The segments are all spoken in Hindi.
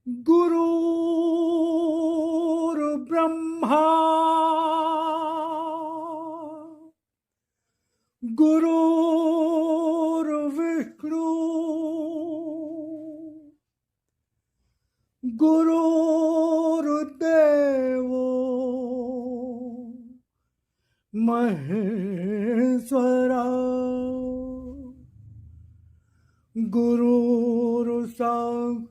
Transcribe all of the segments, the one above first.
गुरुर्ब्रह्मा गुरुर्विष्णु गुरुर्देवो महेश्वरा गुरुर्साक्षात्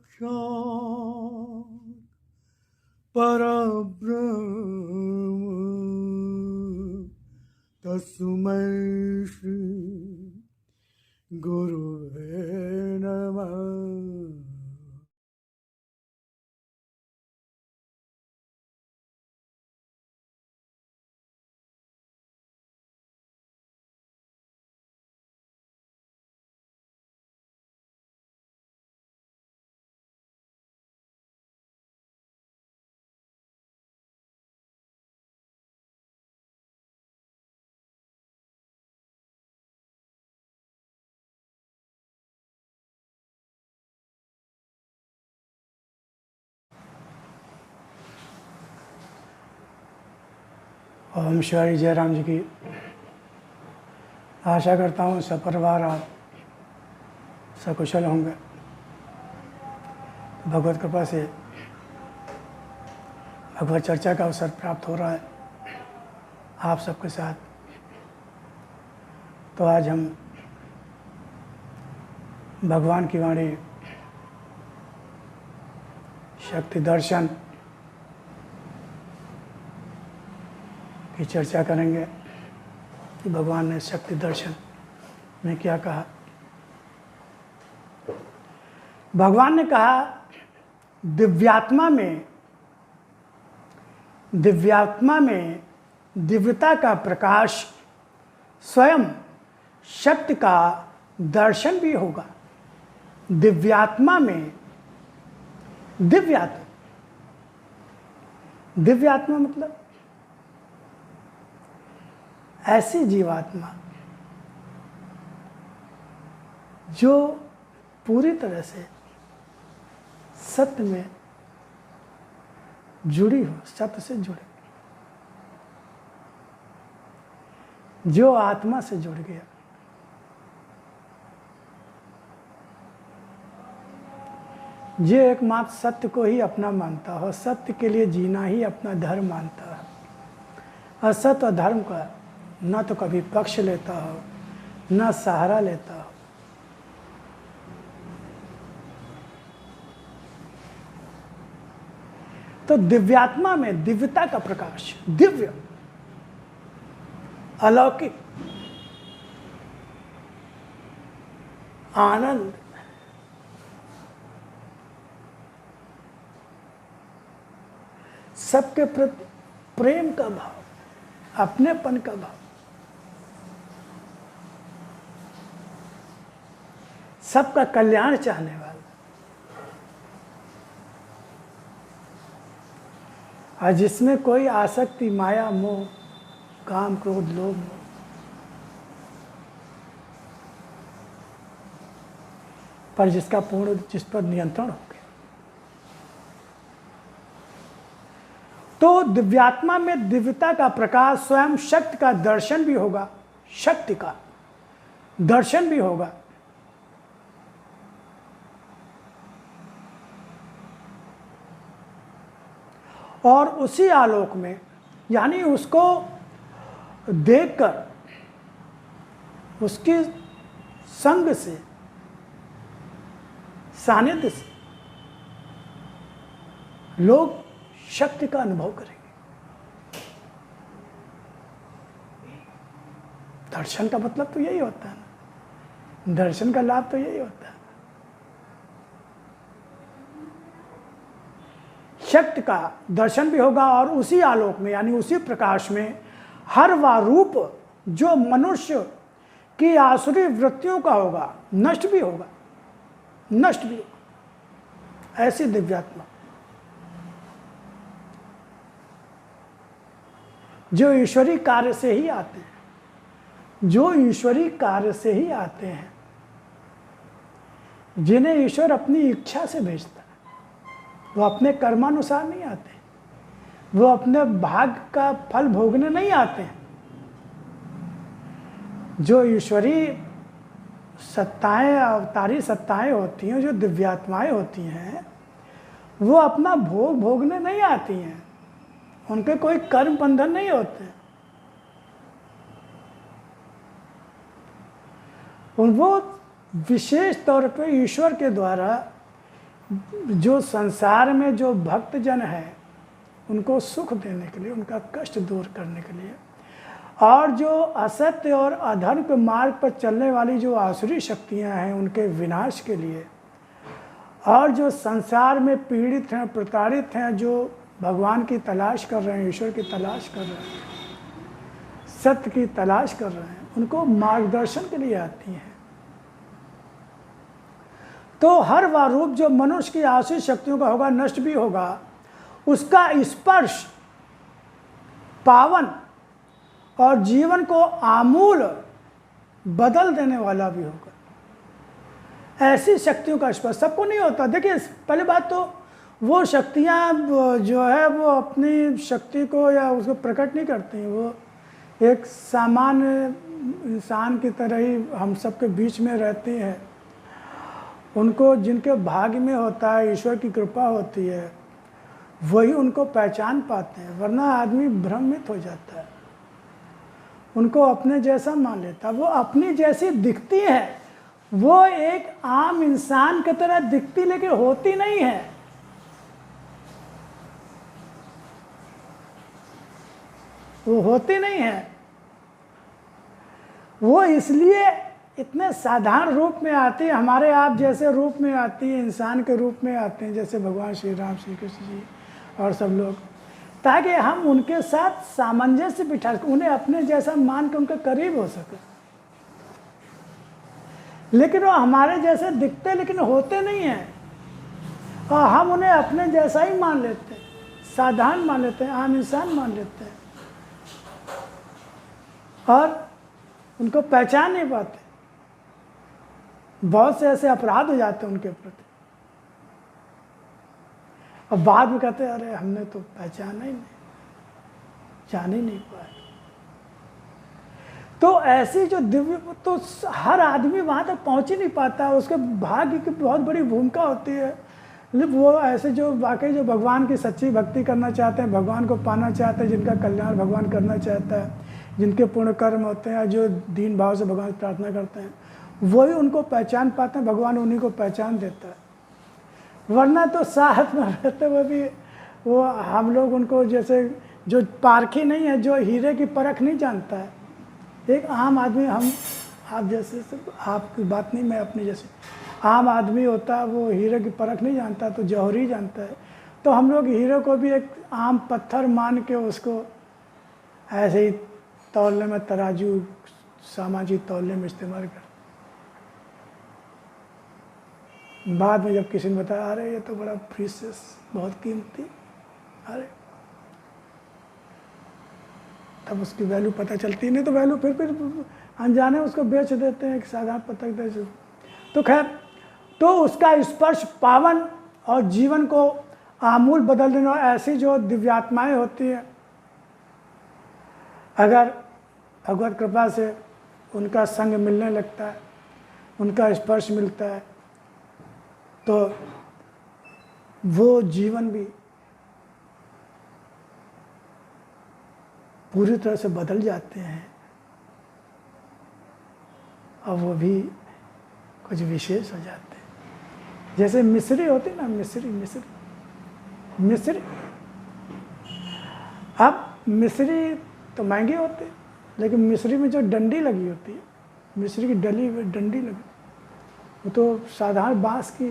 परब्रह्म तस्मै श्री गुरुवे नमः। ओम श्री जयराम जी की आशा करता हूँ सब परिवार आप सकुशल होंगे। भगवत कृपा से भगवत चर्चा का अवसर प्राप्त हो रहा है आप सबके साथ। तो आज हम भगवान की वाणी शक्ति दर्शन की चर्चा करेंगे कि भगवान ने शक्ति दर्शन में क्या कहा। भगवान ने कहा दिव्यात्मा में दिव्यता का प्रकाश स्वयं शक्ति का दर्शन भी होगा। दिव्यात्मा में दिव्यात्मा मतलब ऐसी जीवात्मा जो पूरी तरह से सत्य में जुड़ी हो, सत्य से जुड़ी, जो आत्मा से जुड़ गया, जो एकमात्र सत्य को ही अपना मानता हो, सत्य के लिए जीना ही अपना धर्म मानता है, असत्य और धर्म का न तो कभी पक्ष लेता हो न सहारा लेता हो। तो दिव्यात्मा में दिव्यता का प्रकाश, दिव्य अलौकिक आनंद, सबके प्रति प्रेम का भाव, अपनेपन का भाव, सबका कल्याण चाहने वाला, और जिसमें कोई आसक्ति, माया, मोह, काम, क्रोध, लोभ, पर जिसका पूर्ण, जिस पर नियंत्रण हो गया। तो दिव्यात्मा में दिव्यता का प्रकाश स्वयं शक्ति का दर्शन भी होगा, शक्ति का दर्शन भी होगा। और उसी आलोक में, यानी उसको देखकर, उसके संग से, सानिध्य से लोग शक्ति का अनुभव करेंगे। दर्शन का मतलब तो यही होता है ना, दर्शन का लाभ तो यही होता है। शक्ति का दर्शन भी होगा और उसी आलोक में, यानी उसी प्रकाश में हर वह रूप जो मनुष्य की आसुरी वृत्तियों का होगा नष्ट भी होगा, नष्ट भी होगा। ऐसी दिव्यात्मा जो ईश्वरी कार्य से ही आते हैं, जो ईश्वरी कार्य से ही आते हैं, जिन्हें ईश्वर अपनी इच्छा से भेजता है। वो अपने कर्मानुसार नहीं आते, वो अपने भाग्य का फल भोगने नहीं आते हैं। जो ईश्वरीय सत्ताएं, अवतारी सत्ताएं होती हैं, जो दिव्यात्माएं होती हैं, वो अपना भोग भोगने नहीं आती हैं, उनके कोई कर्म बंधन नहीं होते। वो विशेष तौर पे ईश्वर के द्वारा जो संसार में जो भक्तजन है उनको सुख देने के लिए, उनका कष्ट दूर करने के लिए, और जो असत्य और अधर्म के मार्ग पर चलने वाली जो आसुरी शक्तियां हैं उनके विनाश के लिए, और जो संसार में पीड़ित हैं, प्रताड़ित हैं, जो भगवान की तलाश कर रहे हैं, ईश्वर की तलाश कर रहे हैं, सत्य की तलाश कर रहे हैं, उनको मार्गदर्शन के लिए आती हैं। तो हर वह रूप जो मनुष्य की आसुरी शक्तियों का होगा, नष्ट भी होगा, उसका स्पर्श पावन और जीवन को आमूल बदल देने वाला भी होगा। ऐसी शक्तियों का स्पर्श सबको नहीं होता। देखिए, पहली बात तो वो शक्तियाँ जो है वो अपनी शक्ति को या उसको प्रकट नहीं करती हैं, वो एक सामान्य इंसान की तरह ही हम सबके बीच में रहती हैं। उनको जिनके भाग्य में होता है, ईश्वर की कृपा होती है, वही उनको पहचान पाते हैं, वरना आदमी भ्रमित हो जाता है, उनको अपने जैसा मान लेता है। वो अपनी जैसी दिखती है, वो एक आम इंसान की तरह दिखती लेकिन होती नहीं है। वो होती नहीं है। वो इसलिए इतने साधारण रूप में आती है, हमारे आप जैसे रूप में आती है, इंसान के रूप में आते हैं, जैसे भगवान श्री राम, श्री कृष्ण जी और सब लोग, ताकि हम उनके साथ सामंजस्य बिठा सकें, उन्हें अपने जैसा मान के उनके करीब हो सके। लेकिन वो हमारे जैसे दिखते लेकिन होते नहीं हैं, और हम उन्हें अपने जैसा ही मान लेते हैं, साधारण मान लेते हैं, आम इंसान मान लेते हैं, और उनको पहचान नहीं पाते। बहुत से ऐसे अपराध हो जाते हैं उनके प्रति, और बाद में कहते हैं अरे हमने तो पहचाना ही नहीं, जान ही नहीं पाए। तो ऐसी जो दिव्य, तो हर आदमी वहाँ तक पहुँच ही नहीं पाता, उसके भाग्य की बहुत बड़ी भूमिका होती है। वो ऐसे जो वाकई जो भगवान की सच्ची भक्ति करना चाहते हैं, भगवान को पाना चाहते हैं, जिनका कल्याण भगवान करना चाहता है, जिनके पुण्य कर्म होते हैं, जो दीन भाव से भगवान प्रार्थना करते हैं, वही उनको पहचान पाते हैं, भगवान उन्हीं को पहचान देता है। वरना तो साथ में रहते हुए भी वो हम लोग उनको जैसे जो पारखी नहीं है, जो हीरे की परख नहीं जानता है, एक आम आदमी, हम आप जैसे, आपकी बात नहीं, मैं अपनी जैसे आम आदमी होता है, वो हीरे की परख नहीं जानता, तो जौहरी जानता है। तो हम लोग हीरे को भी एक आम पत्थर मान के उसको ऐसे ही तौलने में, तराजू सामाजिक तौलने में इस्तेमाल कर। बाद में जब किसी ने बताया अरे ये तो बड़ा प्रीशियस, बहुत कीमती, अरे तब उसकी वैल्यू पता चलती, नहीं तो वैल्यू फिर अनजाने उसको बेच देते हैं, एक साधारण पतंग दे। तो खैर, तो उसका स्पर्श पावन और जीवन को आमूल बदल देना, ऐसी जो दिव्यात्माएं होती हैं, अगर भगवत कृपा से उनका संग मिलने लगता है, उनका स्पर्श मिलता है, तो वो जीवन भी पूरी तरह से बदल जाते हैं, और वो भी कुछ विशेष हो जाते हैं। जैसे मिस्री होती ना, मिस्री अब मिस्री तो महंगी होती है, लेकिन मिस्री में जो डंडी लगी होती है, मिस्री की डंडी लगी, वो तो साधारण बांस की,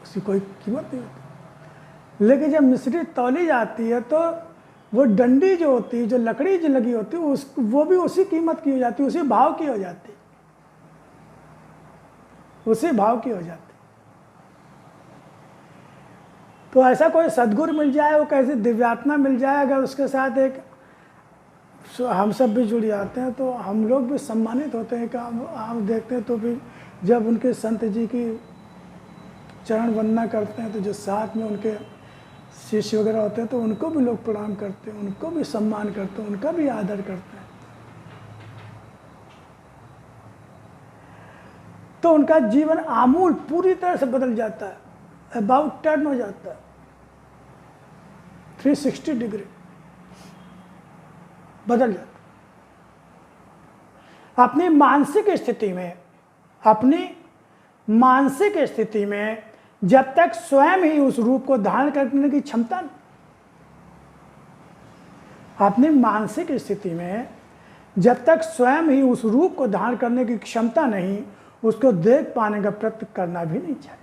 उसकी कोई कीमत नहीं होती। लेकिन जब मिस्री तौली जाती है तो वो डंडी जो होती है, जो लकड़ी जो लगी होती है, वो भी उसी कीमत की हो जाती है, उसी भाव की हो जाती है, उसी भाव की हो जाती। तो ऐसा कोई सद्गुरु मिल जाए, वो कैसी दिव्यात्मा मिल जाए, अगर उसके साथ एक हम सब भी जुड़ जाते हैं, तो हम लोग भी सम्मानित होते हैं कि हम देखते हैं। तो भी जब उनके संत जी की चरण वंदना करते हैं तो जो साथ में उनके शिष्य वगैरह होते हैं तो उनको भी लोग प्रणाम करते हैं, उनको भी सम्मान करते हैं, उनका भी आदर करते हैं। तो उनका जीवन आमूल पूरी तरह से बदल जाता है, अबाउट टर्न हो जाता है 360 डिग्री बदल जाता है। अपनी मानसिक स्थिति में जब तक स्वयं ही उस रूप को धारण करने की क्षमता नहीं, अपनी मानसिक स्थिति में जब तक स्वयं ही उस रूप को धारण करने की क्षमता नहीं, उसको देख पाने का प्रयत्न करना भी नहीं चाहिए।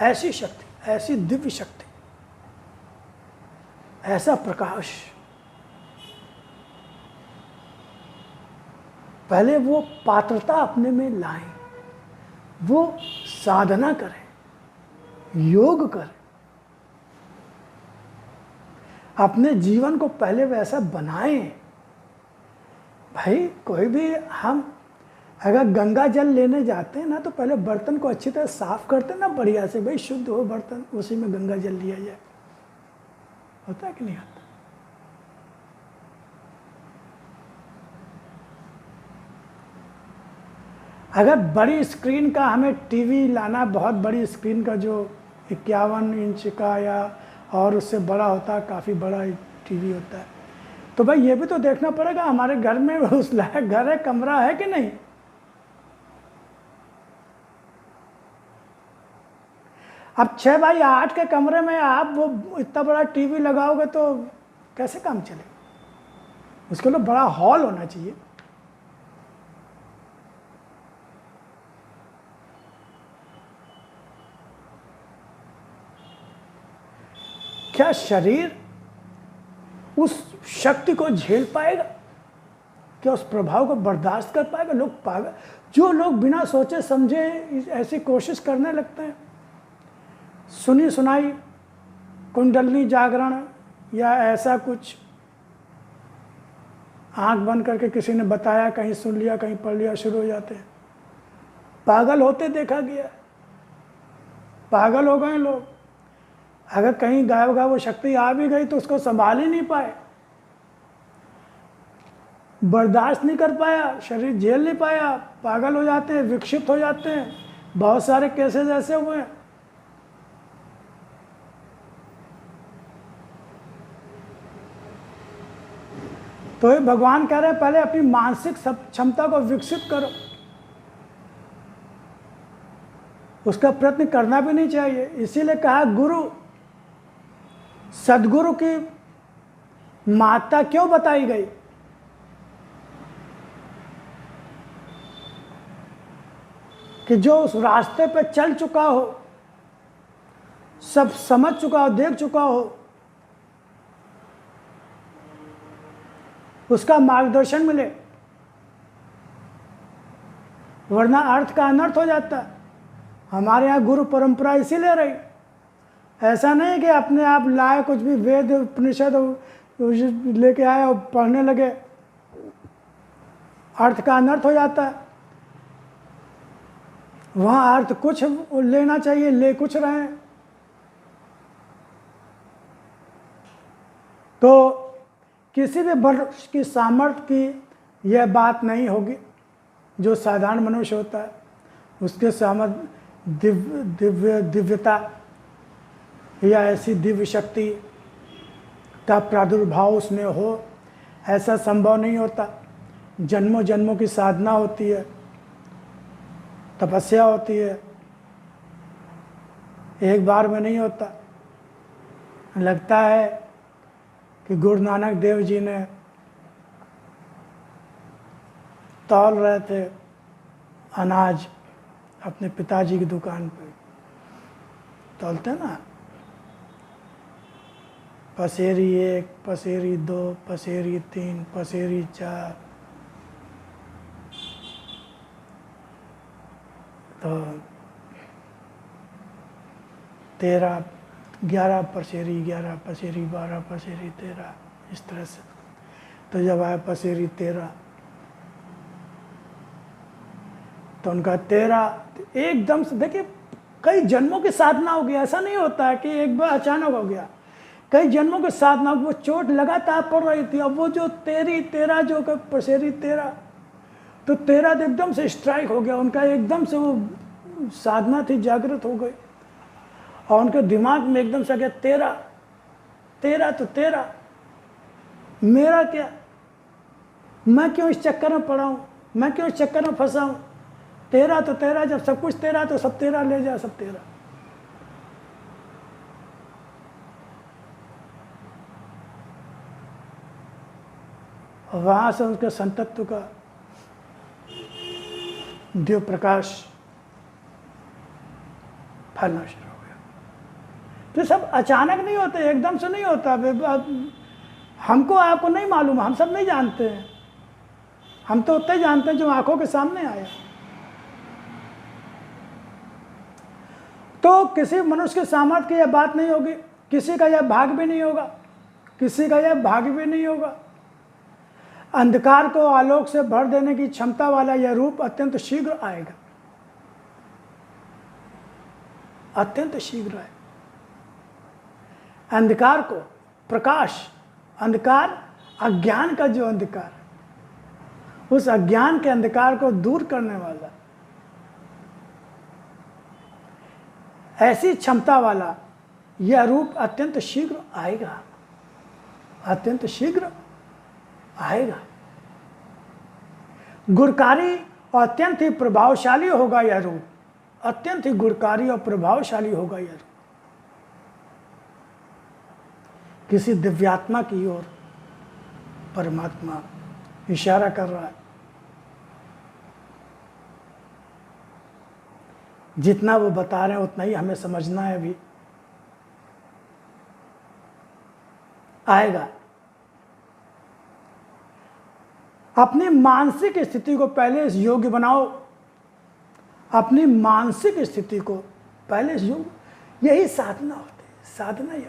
ऐसी शक्ति, ऐसी दिव्य शक्ति, ऐसा प्रकाश, पहले वो पात्रता अपने में लाएं, वो साधना करें, योग करें, अपने जीवन को पहले वैसा बनाएं। भाई कोई भी हम अगर गंगा जल लेने जाते हैं ना तो पहले बर्तन को अच्छी तरह साफ करते हैं ना, बढ़िया से, भाई शुद्ध हो बर्तन, उसी में गंगा जल लिया जाए। होता है कि नहीं होता? अगर बड़ी स्क्रीन का हमें टीवी लाना, बहुत बड़ी स्क्रीन का जो 51 इंच का या और उससे बड़ा होता है, काफ़ी बड़ा टीवी होता है, तो भाई ये भी तो देखना पड़ेगा हमारे घर में उस लायक घर है, कमरा है कि नहीं। अब 6x8 के कमरे में आप वो इतना बड़ा टीवी लगाओगे तो कैसे काम चलेगा? उसके लिए बड़ा हॉल होना चाहिए। क्या शरीर उस शक्ति को झेल पाएगा? क्या उस प्रभाव को बर्दाश्त कर पाएगा? लोग पागल, जो लोग बिना सोचे समझे ऐसी कोशिश करने लगते हैं, सुनी सुनाई कुंडलनी जागरण या ऐसा कुछ आंख बंद करके किसी ने बताया, कहीं सुन लिया, कहीं पढ़ लिया, शुरू हो जाते हैं। पागल होते देखा गया, पागल हो गए लोग। अगर कहीं गायब गायब वो शक्ति आ भी गई तो उसको संभाल ही नहीं पाए, बर्दाश्त नहीं कर पाया, शरीर झेल नहीं पाया, पागल हो जाते हैं, विक्षिप्त हो जाते हैं। बहुत सारे केसेस ऐसे हुए हैं। तो ये भगवान कह रहे हैं पहले अपनी मानसिक क्षमता को विकसित करो। उसका प्रयत्न करना भी नहीं चाहिए। इसीलिए कहा गुरु, सदगुरु की माता क्यों बताई गई? कि जो उस रास्ते पे चल चुका हो, सब समझ चुका हो, देख चुका हो, उसका मार्गदर्शन मिले, वरना अर्थ का अनर्थ हो जाता है। हमारे यहाँ गुरु परंपरा इसीलिए रही। ऐसा नहीं कि अपने आप लाए कुछ भी वेद उपनिषद लेके आए और पढ़ने लगे, अर्थ का अनर्थ हो जाता है। वहाँ अर्थ कुछ लेना चाहिए, ले कुछ रहे हैं। तो किसी भी वर्ष की सामर्थ्य की यह बात नहीं होगी। जो साधारण मनुष्य होता है उसके सामर्थ्य दिव्यता या ऐसी दिव्य शक्ति का प्रादुर्भाव उसमें हो, ऐसा संभव नहीं होता। जन्मों जन्मों की साधना होती है, तपस्या होती है, एक बार में नहीं होता। लगता है कि गुरु नानक देव जी ने तौल रहे थे अनाज अपने पिताजी की दुकान पे, तौलते ना, पसेरी 1, पसेरी 2, पसेरी 3, पसेरी 4, तो 13, 11 पसेरी 11, पसेरी 12, पसेरी 13, इस तरह से। तो जब आया पसेरी 13 तो उनका 13 एकदम से, देखिए कई जन्मों की साधना हो गया, ऐसा नहीं होता है कि एक बार अचानक हो गया, कई जन्मों की साधना। वो चोट लगातार पड़ रही थी, अब वो जो 13 जो पसेरी 13, तो 13 एकदम से स्ट्राइक हो गया उनका, एकदम से वो साधना थी जागृत हो गई और उनके दिमाग में एकदम से आ गया 13 तो 13, मेरा क्या, मैं क्यों इस चक्कर में पड़ा हूँ, मैं क्यों इस चक्कर में फंसा हूँ, 13 तो 13, जब सब कुछ 13 तो सब 13 ले जा, सब 13। और वहां से उनके संतत्व का दिव्य प्रकाश फैलना शुरू हो गया। तो सब अचानक नहीं होते, एकदम से नहीं होता। हमको आपको नहीं मालूम, हम सब नहीं जानते हैं, हम तो उतने जानते हैं जो आंखों के सामने आया। तो किसी मनुष्य के सामर्थ्य की यह बात नहीं होगी, किसी का यह भाग भी नहीं होगा, किसी का यह भाग भी नहीं होगा। अंधकार को आलोक से भर देने की क्षमता वाला यह रूप अत्यंत शीघ्र आएगा, अत्यंत शीघ्र आएगा। अंधकार को प्रकाश, अंधकार अज्ञान का जो अंधकार, उस अज्ञान के अंधकार को दूर करने वाला, ऐसी क्षमता वाला यह रूप अत्यंत शीघ्र आएगा, अत्यंत शीघ्र आएगा। गुणकारी और अत्यंत ही प्रभावशाली होगा यह रूप, अत्यंत ही गुणकारी और प्रभावशाली होगा यह रूप। किसी दिव्यात्मा की ओर परमात्मा इशारा कर रहा है। जितना वो बता रहे हैं उतना ही हमें समझना है। अभी आएगा। अपनी मानसिक स्थिति को पहले इस योग्य बनाओ, अपनी मानसिक स्थिति को पहले इस योग्य, यही साधना होती है, साधना यही।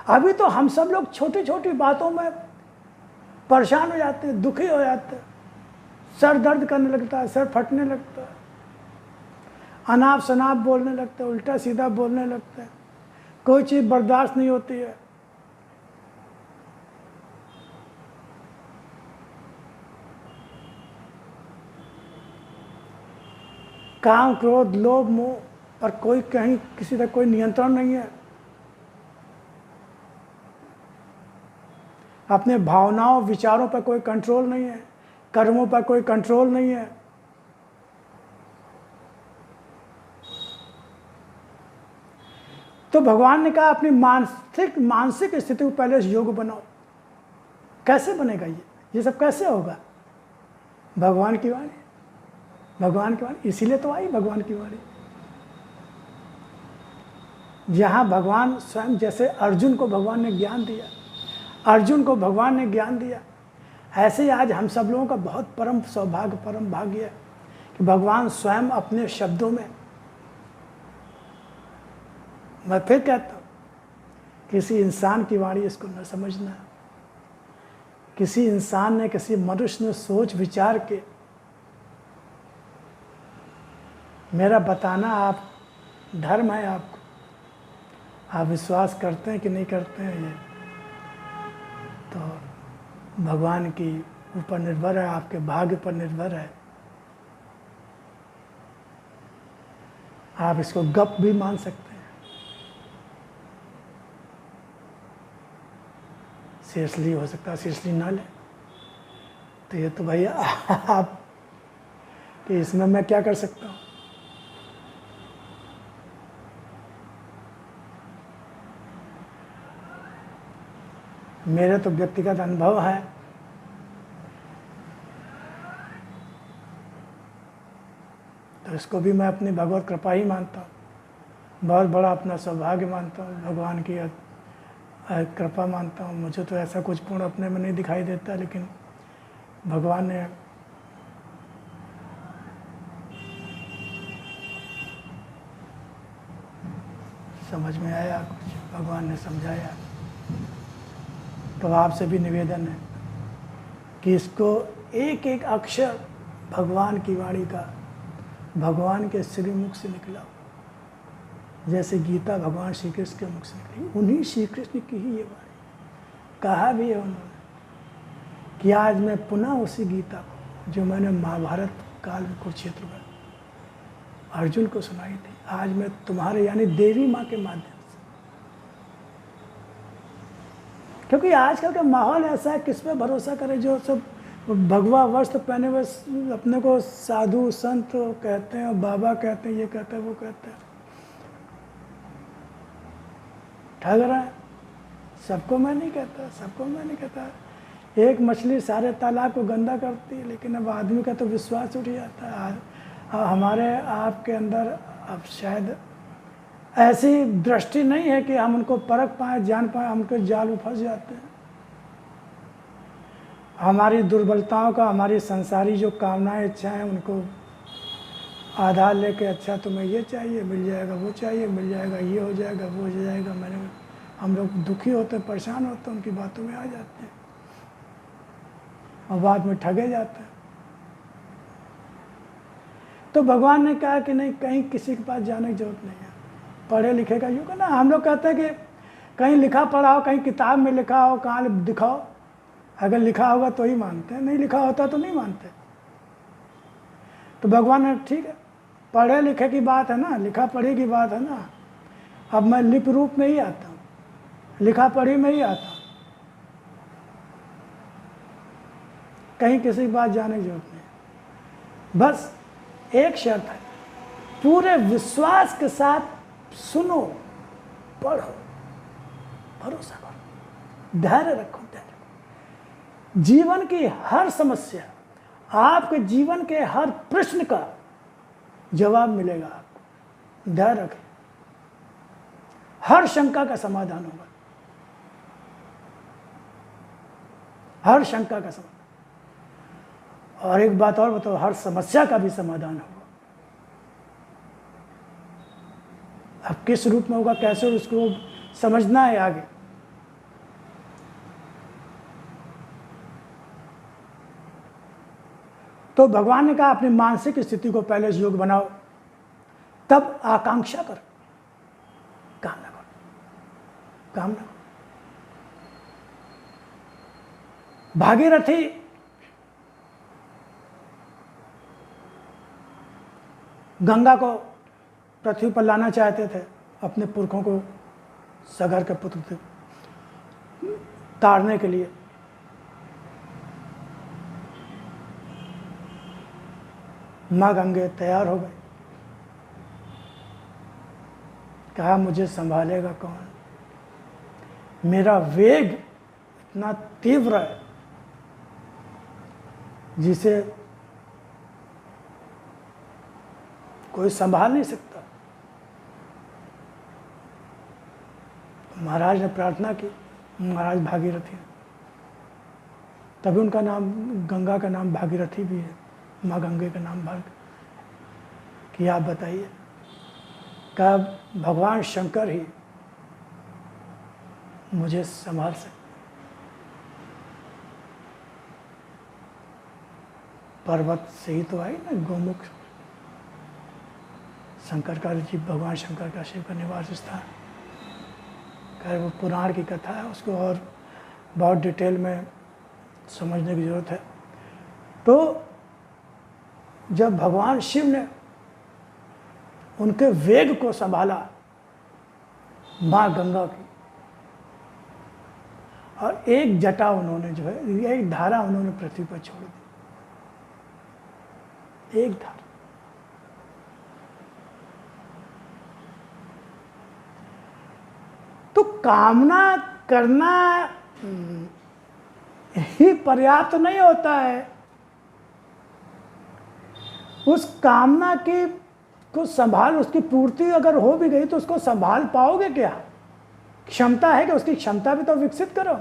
अभी तो हम सब लोग छोटी छोटी बातों में परेशान हो जाते हैं, दुखी हो जाते हैं, सर दर्द करने लगता है, सर फटने लगता है, अनाप शनाप बोलने लगते हैं, उल्टा सीधा बोलने लगते हैं, कोई चीज़ बर्दाश्त नहीं होती है। काम, क्रोध, लोभ, मोह पर कोई कहीं किसी का कोई नियंत्रण नहीं है। अपने भावनाओं, विचारों पर कोई कंट्रोल नहीं है, कर्मों पर कोई कंट्रोल नहीं है। तो भगवान ने कहा अपनी मानसिक स्थिति को पहले योग बनाओ। कैसे बनेगा ये सब कैसे होगा? भगवान की वाणी, भगवान की वाणी, इसीलिए तो आई भगवान की वाणी। जहाँ भगवान स्वयं, जैसे अर्जुन को भगवान ने ज्ञान दिया, अर्जुन को भगवान ने ज्ञान दिया, ऐसे ही आज हम सब लोगों का बहुत परम सौभाग्य, परम भाग्य है कि भगवान स्वयं अपने शब्दों में, मैं फिर कहता हूँ, किसी इंसान की वाणी इसको न समझना। किसी इंसान ने, किसी मनुष्य ने सोच विचार के मेरा बताना आप धर्म है आपको, आप विश्वास करते हैं कि नहीं करते हैं, ये तो भगवान की ऊपर निर्भर है, आपके भाग्य पर निर्भर है। आप इसको गप भी मान सकते हैं, सीरियसली हो सकता है, सीरियसली ना ले तो ये तो भैया आप कि इसमें मैं क्या कर सकता हूँ। मेरे तो व्यक्तिगत अनुभव है, तो इसको भी मैं अपनी भगवत कृपा ही मानता हूँ, बहुत बड़ा अपना सौभाग्य मानता हूँ, भगवान की कृपा मानता हूँ। मुझे तो ऐसा कुछ पूर्ण अपने में नहीं दिखाई देता, लेकिन भगवान ने समझ में आया कुछ, भगवान ने समझाया। तो आपसे भी निवेदन है कि इसको एक एक अक्षर भगवान की वाणी का भगवान के श्रीमुख से निकला हो। जैसे गीता भगवान श्री कृष्ण के मुख से निकली, उन्हीं श्री कृष्ण की ही ये वाणी। कहा भी है उन्होंने कि आज मैं पुनः उसी गीता को जो मैंने महाभारत काल में कुरुक्षेत्र में अर्जुन को सुनाई थी, आज मैं तुम्हारे यानी देवी माँ के माध्यम से, क्योंकि आजकल का माहौल ऐसा है, किस पे भरोसा करें। जो सब भगवा वस्त्र पहने हुए अपने को साधु संत कहते हैं, बाबा कहते हैं, ये कहते हैं, वो कहते हैं, ठग रहा है। सबको मैं नहीं कहता, सबको मैं नहीं कहता। एक मछली सारे तालाब को गंदा करती है, लेकिन अब आदमी का तो विश्वास उठ जाता है। हमारे आपके अंदर अब शायद ऐसी दृष्टि नहीं है कि हम उनको परख पाएँ, जान पाएँ, हम उनके जाल में फंस जाते हैं। हमारी दुर्बलताओं का, हमारी संसारी जो कामनाएं, इच्छाएं, उनको आधार लेके अच्छा तुम्हें ये चाहिए, मिल जाएगा, वो चाहिए, मिल जाएगा, ये हो जाएगा, वो हो जाएगा। हम लोग दुखी होते हैं, परेशान होते हैं, उनकी बातों में आ जाते हैं और बाद में ठगे जाते हैं। तो भगवान ने कहा कि नहीं, कहीं किसी के पास जाने की जरूरत नहीं है। पढ़े लिखे का युग है ना। हम लोग कहते हैं कि कहीं लिखा पढ़ा हो, कहीं किताब में लिखा हो, कहाँ दिखाओ। अगर लिखा होगा तो ही मानते हैं, नहीं लिखा होता तो नहीं मानते। तो भगवान ने ठीक है, पढ़े लिखे की बात है ना, लिखा पढ़ी की बात है ना। अब मैं लिप रूप में ही आता हूँ, लिखा पढ़ी में ही आता हूँ। कहीं किसी की बात जाने की जरूरत नहीं। बस एक शर्त है, पूरे विश्वास के साथ सुनो, पढ़ो, भरोसा करो, धैर्य रखो, धैर्य रखो। जीवन की हर समस्या, आपके जीवन के हर प्रश्न का जवाब मिलेगा आपको। धैर्य रखें, हर शंका का समाधान होगा, हर शंका का समाधान। और एक बात और बताओ, हर समस्या का भी समाधान होगा। अब किस रूप में होगा, कैसे, उसको समझना है आगे। तो भगवान ने कहा अपनी मानसिक स्थिति को पहले योग्य बनाओ, तब आकांक्षा करो, कामना करो, कामना करो। भागीरथी गंगा को पृथ्वी पर लाना चाहते थे, अपने पुरखों को, सगर के पुत्र थे, तारने के लिए। माँ गंगे तैयार हो गए। कहा मुझे संभालेगा कौन, मेरा वेग इतना तीव्र है जिसे कोई संभाल नहीं सकता। महाराज ने प्रार्थना की, महाराज भागीरथी, तभी उनका नाम, गंगा का नाम भागीरथी भी है, माँ गंगे का नाम भाग। कि आप बताइए, क्या भगवान शंकर ही मुझे संभाल सकते? पर्वत से ही तो आई ना गोमुख, शंकर का जी, भगवान शंकर का शिव का निवास स्थान। खैर वो पुराण की कथा है, उसको और बहुत डिटेल में समझने की जरूरत है। तो जब भगवान शिव ने उनके वेग को संभाला, माँ गंगा की, और एक जटा उन्होंने जो है, एक धारा उन्होंने पृथ्वी पर छोड़ दी, एक धारा। तो कामना करना ही पर्याप्त नहीं होता है। उस कामना की को संभाल, उसकी पूर्ति अगर हो भी गई तो उसको संभाल पाओगे क्या? क्षमता है कि उसकी क्षमता भी तो विकसित करो।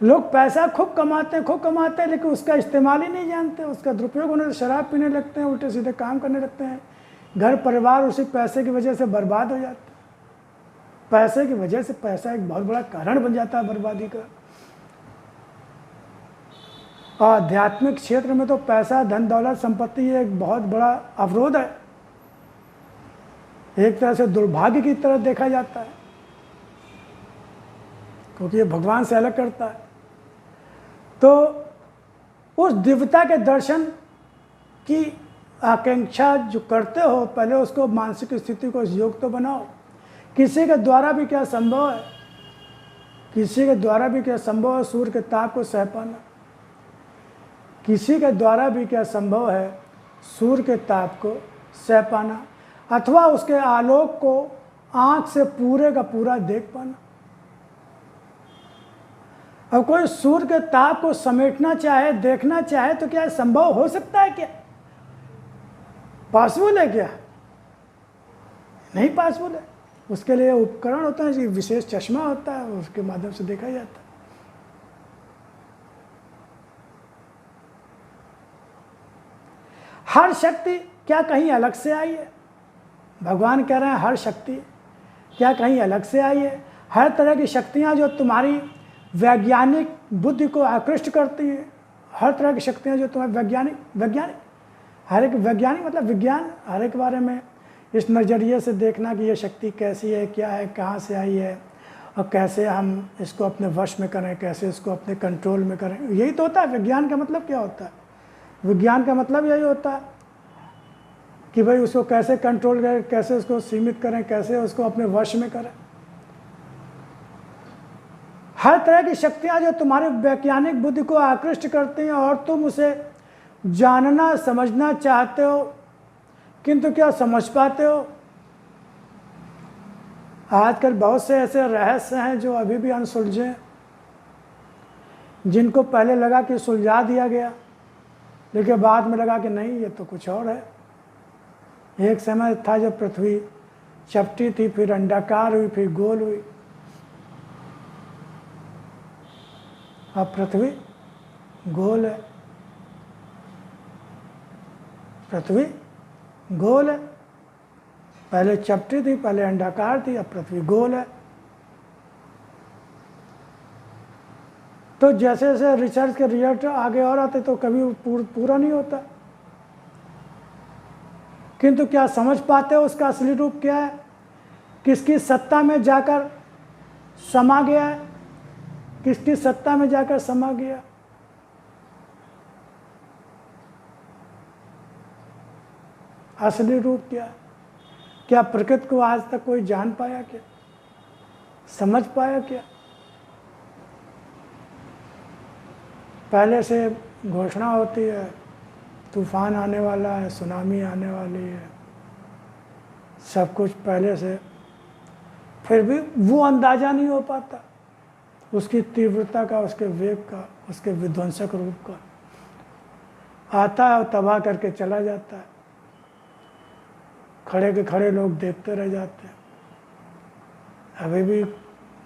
लोग पैसा खूब कमाते हैं, लेकिन उसका इस्तेमाल ही नहीं जानते, उसका दुरुपयोग होने से शराब पीने लगते हैं, उल्टे सीधे काम करने लगते हैं। घर परिवार उसी पैसे की वजह से बर्बाद हो जाते हैं। पैसे की वजह से, पैसा एक बहुत बड़ा कारण बन जाता है बर्बादी का। और आध्यात्मिक क्षेत्र में तो पैसा, धन दौलत, संपत्ति ये एक बहुत बड़ा अवरोध है, एक तरह से दुर्भाग्य की तरह देखा जाता है, क्योंकि ये भगवान से अलग करता है। तो उस दिव्यता के दर्शन की आकांक्षा जो करते हो, पहले उसको मानसिक स्थिति को योग तो बनाओ। किसी के द्वारा भी क्या संभव है, किसी के द्वारा भी क्या संभव है सूर्य के ताप को सह पाना? किसी के द्वारा भी क्या संभव है सूर्य के ताप को सह पाना, अथवा उसके आलोक को आंख से पूरे का पूरा देख पाना? अब कोई सूर्य के ताप को समेटना चाहे, देखना चाहे, तो क्या संभव हो सकता है? क्या पॉसिबल है? क्या नहीं पॉसिबल है। उसके लिए उपकरण होता है, विशेष चश्मा होता है, उसके माध्यम से देखा जाता है। हर शक्ति क्या कहीं अलग से आई है? भगवान कह रहे हैं हर शक्ति क्या कहीं अलग से आई है? हर तरह की शक्तियां जो तुम्हारी वैज्ञानिक बुद्धि को आकृष्ट करती हैं, हर तरह की शक्तियां जो तुम्हारे वैज्ञानिक हर एक वैज्ञानिक मतलब विज्ञान, हर एक बारे में इस नज़रिए से देखना कि ये शक्ति कैसी है, क्या है, कहाँ से आई है, और कैसे हम इसको अपने वश में करें, कैसे इसको अपने कंट्रोल में करें। यही तो होता है विज्ञान का मतलब। क्या होता है विज्ञान का मतलब? यही होता है कि भाई उसको कैसे कंट्रोल करें, कैसे उसको सीमित करें, कैसे उसको अपने वश में करें। हर तरह की शक्तियां जो तुम्हारी वैज्ञानिक बुद्धि को आकृष्ट करती हैं और तुम उसे जानना समझना चाहते हो, किंतु क्या समझ पाते हो? आजकल बहुत से ऐसे रहस्य हैं जो अभी भी अनसुलझे हैं, जिनको पहले लगा कि सुलझा दिया गया, लेकिन बाद में लगा कि नहीं, ये तो कुछ और है। एक समय था जब पृथ्वी चपटी थी, फिर अंडाकार हुई, फिर गोल हुई। अब पृथ्वी गोल है, पृथ्वी गोल है। पहले चपटी थी, पहले अंडाकार थी, अब पृथ्वी गोल है। तो जैसे जैसे रिसर्च के रिजल्ट आगे और आते तो कभी पूरा नहीं होता, किंतु क्या समझ पाते हो उसका असली रूप क्या है? किसकी सत्ता में जाकर समा गया है, किसकी सत्ता में जाकर समा गया? असली रूप क्या है? क्या प्रकृति को आज तक कोई जान पाया? क्या समझ पाया? क्या पहले से घोषणा होती है तूफान आने वाला है, सुनामी आने वाली है, सब कुछ पहले से, फिर भी वो अंदाज़ा नहीं हो पाता उसकी तीव्रता का, उसके वेग का, उसके विध्वंसक रूप का। आता है और तबाह करके चला जाता है, खड़े के खड़े लोग देखते रह जाते हैं। अभी भी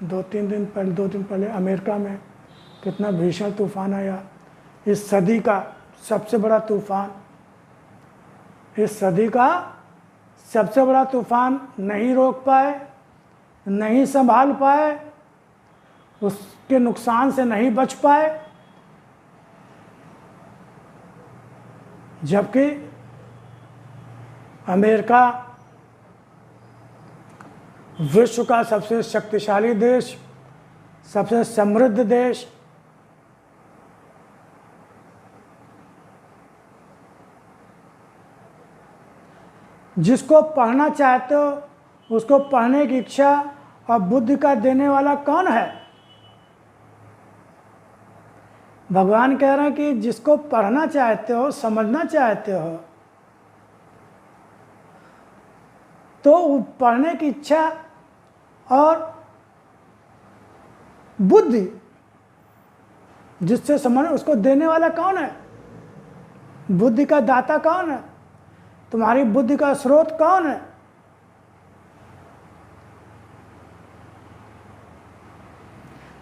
दो तीन दिन पहले अमेरिका में कितना भीषण तूफान आया। इस सदी का सबसे बड़ा तूफान, इस सदी का सबसे बड़ा तूफान नहीं रोक पाए, नहीं संभाल पाए, उसके नुकसान से नहीं बच पाए, जबकि अमेरिका विश्व का सबसे शक्तिशाली देश, सबसे समृद्ध देश, जिसको पढ़ना चाहते हो उसको पढ़ने की इच्छा और बुद्धि का देने वाला कौन है? भगवान कह रहे हैं कि जिसको पढ़ना चाहते हो, समझना चाहते हो, तो पढ़ने की इच्छा और बुद्धि जिससे समझ, उसको देने वाला कौन है? बुद्धि का दाता कौन है? तुम्हारी बुद्धि का स्रोत कौन है?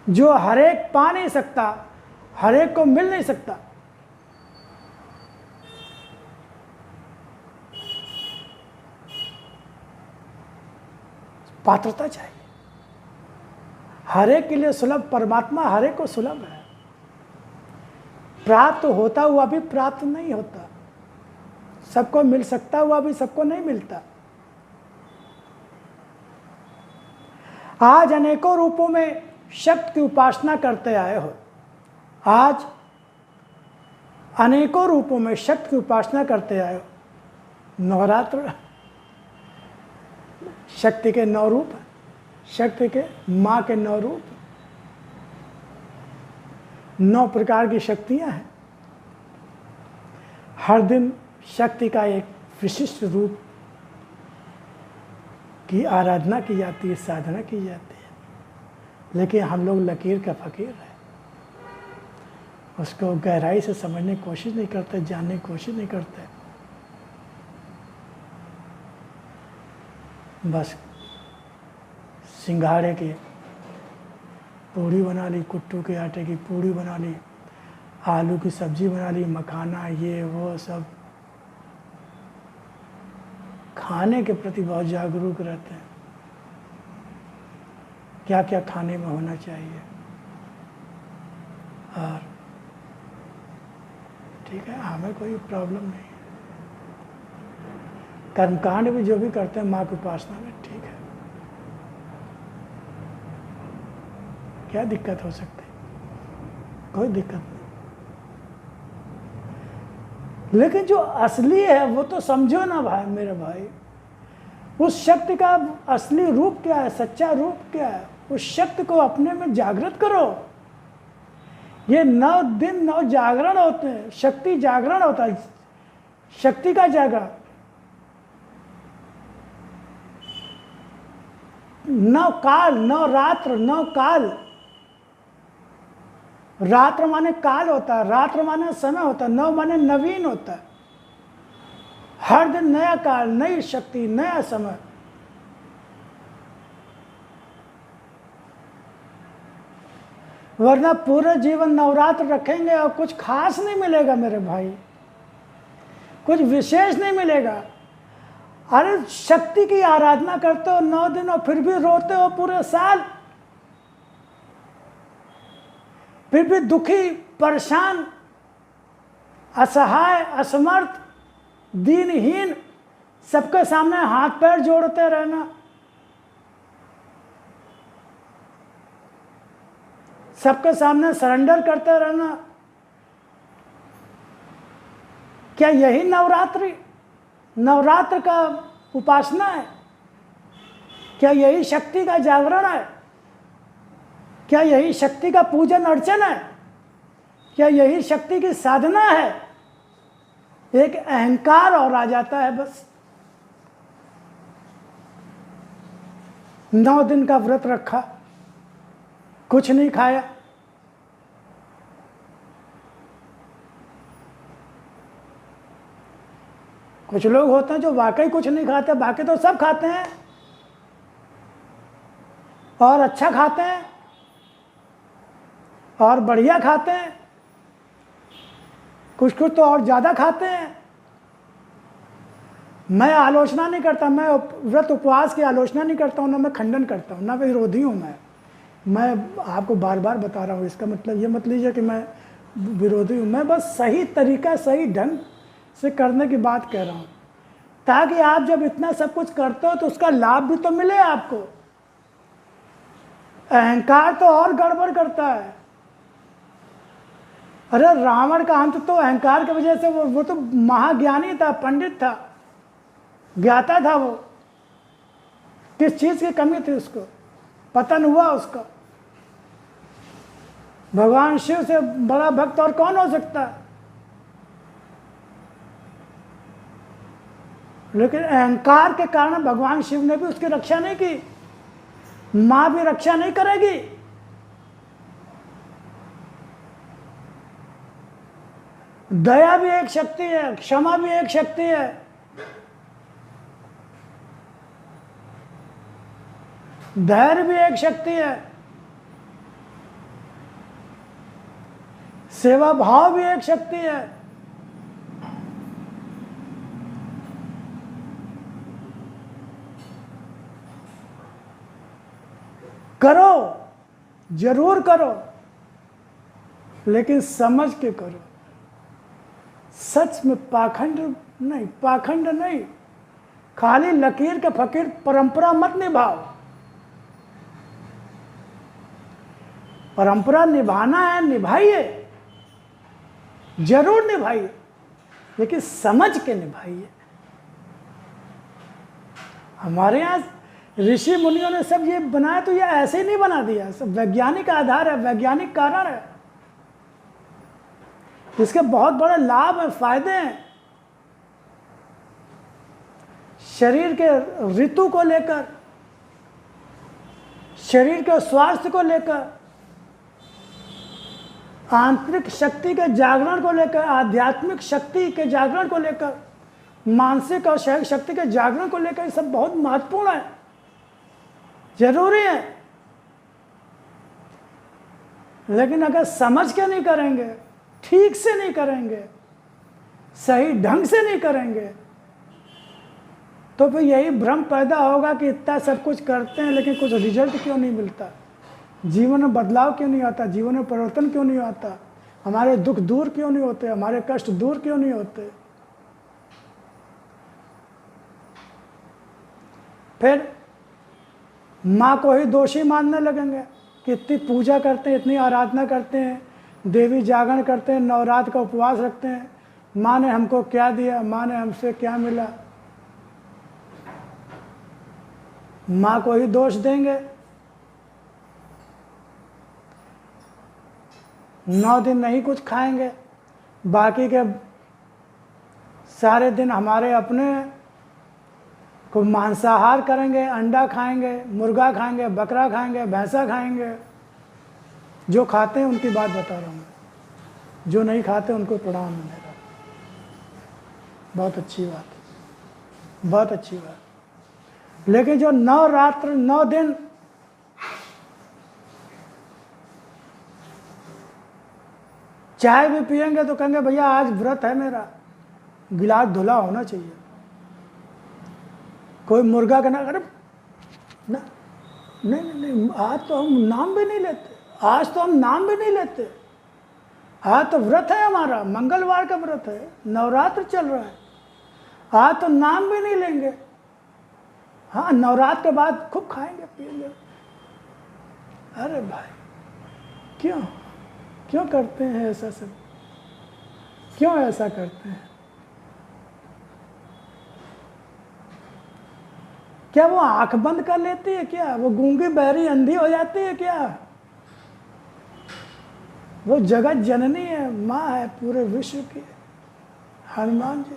जो हर एक पा नहीं सकता, हर एक को मिल नहीं सकता। पात्रता चाहिए। हर एक के लिए सुलभ परमात्मा हर एक को सुलभ है। प्राप्त होता हुआ भी प्राप्त नहीं होता, सबको मिल सकता हुआ भी सबको नहीं मिलता। आज अनेकों रूपों में शक्ति की उपासना करते आए हो, आज अनेकों रूपों में शक्ति की उपासना करते आए हो। नवरात्र शक्ति के 9 रूप, शक्ति के माँ के 9 रूप, 9 प्रकार की शक्तियां हैं। हर दिन शक्ति का एक विशिष्ट रूप की आराधना की जाती है, साधना की जाती है, लेकिन हम लोग लकीर का फकीर है, उसको गहराई से समझने की कोशिश नहीं करते, जानने की कोशिश नहीं करते। बस सिंघाड़े की पूड़ी बना ली, कुट्टू के आटे की पूड़ी बना ली, आलू की सब्जी बना ली, मखाना, ये वो सब खाने के प्रति बहुत जागरूक रहते हैं, क्या क्या खाने में होना चाहिए। और ठीक है, हमें कोई प्रॉब्लम नहीं है, कर्मकांड भी जो भी करते हैं माँ की उपासना में, ठीक है, क्या दिक्कत हो सकती है, कोई दिक्कत नहीं। लेकिन जो असली है वो तो समझो ना भाई, मेरे भाई, उस शक्ति का असली रूप क्या है, सच्चा रूप क्या है, उस शक्ति को अपने में जागृत करो। ये 9 दिन 9 जागरण होते हैं, शक्ति जागरण होता है, शक्ति का जागरण। 9 काल, 9 रात्र, 9 काल। रात्र माने काल होता है, रात्र माने समय होता है, 9 माने नवीन होता है। हर दिन नया काल, नई शक्ति, नया समय। वरना पूरे जीवन नवरात्र रखेंगे और कुछ खास नहीं मिलेगा मेरे भाई, कुछ विशेष नहीं मिलेगा। अरे शक्ति की आराधना करते हो 9 दिन और फिर भी रोते हो पूरे साल, फिर भी दुखी, परेशान, असहाय, असमर्थ, दीनहीन, सबके सामने हाथ पैर जोड़ते रहना, सबके सामने सरेंडर करते रहना। क्या यही नवरात्र का उपासना है? क्या यही शक्ति का जागरण है? क्या यही शक्ति का पूजन अर्चन है? क्या यही शक्ति की साधना है? एक अहंकार और आ जाता है बस। 9 दिन का व्रत रखा, कुछ नहीं खाया, कुछ लोग होते हैं जो वाकई कुछ नहीं खाते, बाकी तो सब खाते हैं और अच्छा खाते हैं और बढ़िया खाते हैं, कुछ कुछ तो और ज़्यादा खाते हैं। मैं आलोचना नहीं करता, मैं व्रत उपवास की आलोचना नहीं करता हूँ, ना मैं खंडन करता हूँ, ना विरोधी हूँ। मैं आपको बार बार बता रहा हूँ, इसका मतलब ये मत लीजिए कि मैं विरोधी हूँ। मैं बस सही तरीका, सही ढंग से करने की बात कह रहा हूँ, ताकि आप जब इतना सब कुछ करते हो तो उसका लाभ भी तो मिले आपको। अहंकार तो और गड़बड़ करता है। अरे रावण का अंत तो अहंकार की वजह से, वो तो महाज्ञानी था, पंडित था, ज्ञाता था। वो किस चीज की कमी थी, उसको पतन हुआ उसका। भगवान शिव से बड़ा भक्त और कौन हो सकता है? लेकिन अहंकार के कारण भगवान शिव ने भी उसकी रक्षा नहीं की, मां भी रक्षा नहीं करेगी। दया भी एक शक्ति है, क्षमा भी एक शक्ति है। धैर्य भी एक शक्ति है, सेवा भाव भी एक शक्ति है। करो, जरूर करो, लेकिन समझ के करो। सच में पाखंड नहीं, खाली लकीर के फकीर परंपरा मत निभाओ। परंपरा निभाना है, निभाइए, जरूर निभाइए, लेकिन समझ के निभाइए। हमारे यहाँ ऋषि मुनियों ने सब ये बनाया तो ये ऐसे ही नहीं बना दिया, सब वैज्ञानिक आधार है, वैज्ञानिक कारण है। इसके बहुत बड़े लाभ हैं, फायदे हैं। शरीर के ऋतु को लेकर, शरीर के स्वास्थ्य को लेकर, आंतरिक शक्ति के जागरण को लेकर, आध्यात्मिक शक्ति के जागरण को लेकर, मानसिक और शारीरिक शक्ति के जागरण को लेकर, ये सब बहुत महत्वपूर्ण है, जरूरी है। लेकिन अगर समझ के नहीं करेंगे, ठीक से नहीं करेंगे, सही ढंग से नहीं करेंगे, तो फिर यही भ्रम पैदा होगा कि इतना सब कुछ करते हैं लेकिन कुछ रिजल्ट क्यों नहीं मिलता, जीवन में बदलाव क्यों नहीं आता, जीवन में परिवर्तन क्यों नहीं आता, हमारे दुख दूर क्यों नहीं होते, हमारे कष्ट दूर क्यों नहीं होते। फिर माँ को ही दोषी मानने लगेंगे कि इतनी पूजा करते हैं, इतनी आराधना करते हैं, देवी जागरण करते हैं, नवरात्र का उपवास रखते हैं, माँ ने हमको क्या दिया, माँ ने हमसे क्या मिला, माँ को ही दोष देंगे। 9 दिन नहीं कुछ खाएंगे, बाकी के सारे दिन हमारे अपने को मांसाहार करेंगे, अंडा खाएंगे, मुर्गा खाएंगे, बकरा खाएंगे, भैंसा खाएंगे। जो खाते हैं उनकी बात बता रहा हूँ मैं, जो नहीं खाते उनको प्रणाम है मेरा। बहुत अच्छी बात, बहुत अच्छी बात। लेकिन जो 9 रात्र 9 दिन चाय भी पिएंगे तो कहेंगे भैया आज व्रत है मेरा, गिलास धुला होना चाहिए। कोई मुर्गा का ना, अरे ना, नहीं, आज तो हम नाम भी नहीं लेते, आज तो हम नाम भी नहीं लेते, आज तो व्रत है हमारा, मंगलवार का व्रत है, नवरात्र चल रहा है, आज तो नाम भी नहीं लेंगे। हाँ, नवरात्र के बाद खूब खाएंगे पिएंगे। अरे भाई, क्यों करते हैं ऐसा सब, क्यों ऐसा करते हैं? क्या वो आंख बंद कर लेती है क्या? वो गूंगी बहरी अंधी हो जाती है क्या? वो जगत जननी है, माँ है पूरे विश्व की, हनुमान जी,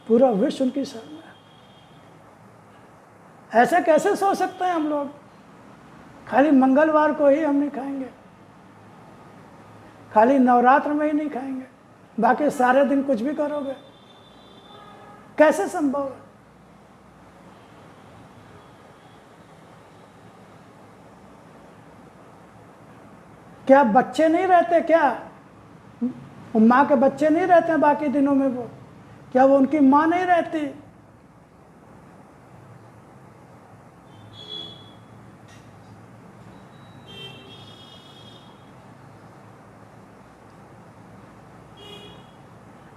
पूरा विश्व उनकी शरण में। ऐसा कैसे सोच सकते हैं हम लोग? खाली मंगलवार को ही हम नहीं खाएंगे, खाली नवरात्र में ही नहीं खाएंगे, बाकी सारे दिन कुछ भी करोगे, कैसे संभव है? क्या बच्चे नहीं रहते क्या? माँ के बच्चे नहीं रहते हैं बाकी दिनों में? वो क्या वो उनकी माँ नहीं रहती?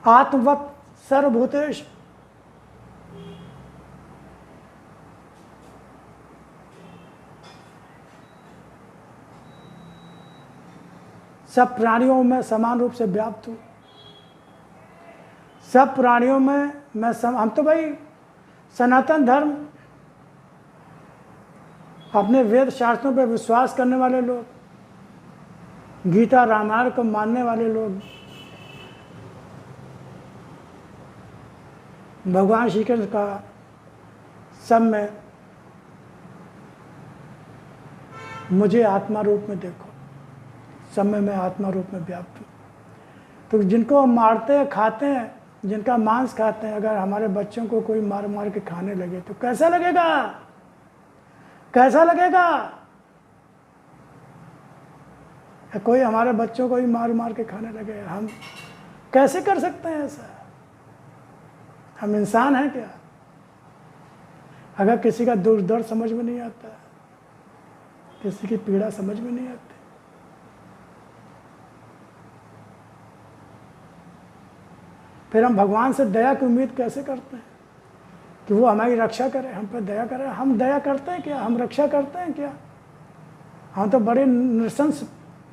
आत्मवत् सर्वभूतेषु सब प्राणियों में समान रूप से व्याप्त हूँ। सब प्राणियों में मैं हम तो भाई सनातन धर्म, अपने वेद शास्त्रों पर विश्वास करने वाले लोग, गीता रामायण को मानने वाले लोग, भगवान श्री कृष्ण का सब में मुझे आत्मा रूप में देखो, सब में मैं आत्मा रूप में व्याप्त हूँ। तो जिनको हम मारते हैं, खाते हैं, जिनका मांस खाते हैं, अगर हमारे बच्चों को कोई मार मार के खाने लगे तो कैसा लगेगा? कैसा लगेगा? कोई हमारे बच्चों को ही मार मार के खाने लगे, हम कैसे कर सकते हैं ऐसा? हम इंसान हैं क्या? अगर किसी का दुख दर्द समझ में नहीं आता, किसी की पीड़ा समझ में नहीं आती, फिर हम भगवान से दया की उम्मीद कैसे करते हैं कि वो हमारी रक्षा करे, हम पर दया करे? हम दया करते हैं क्या? हम रक्षा करते हैं क्या? हम तो बड़े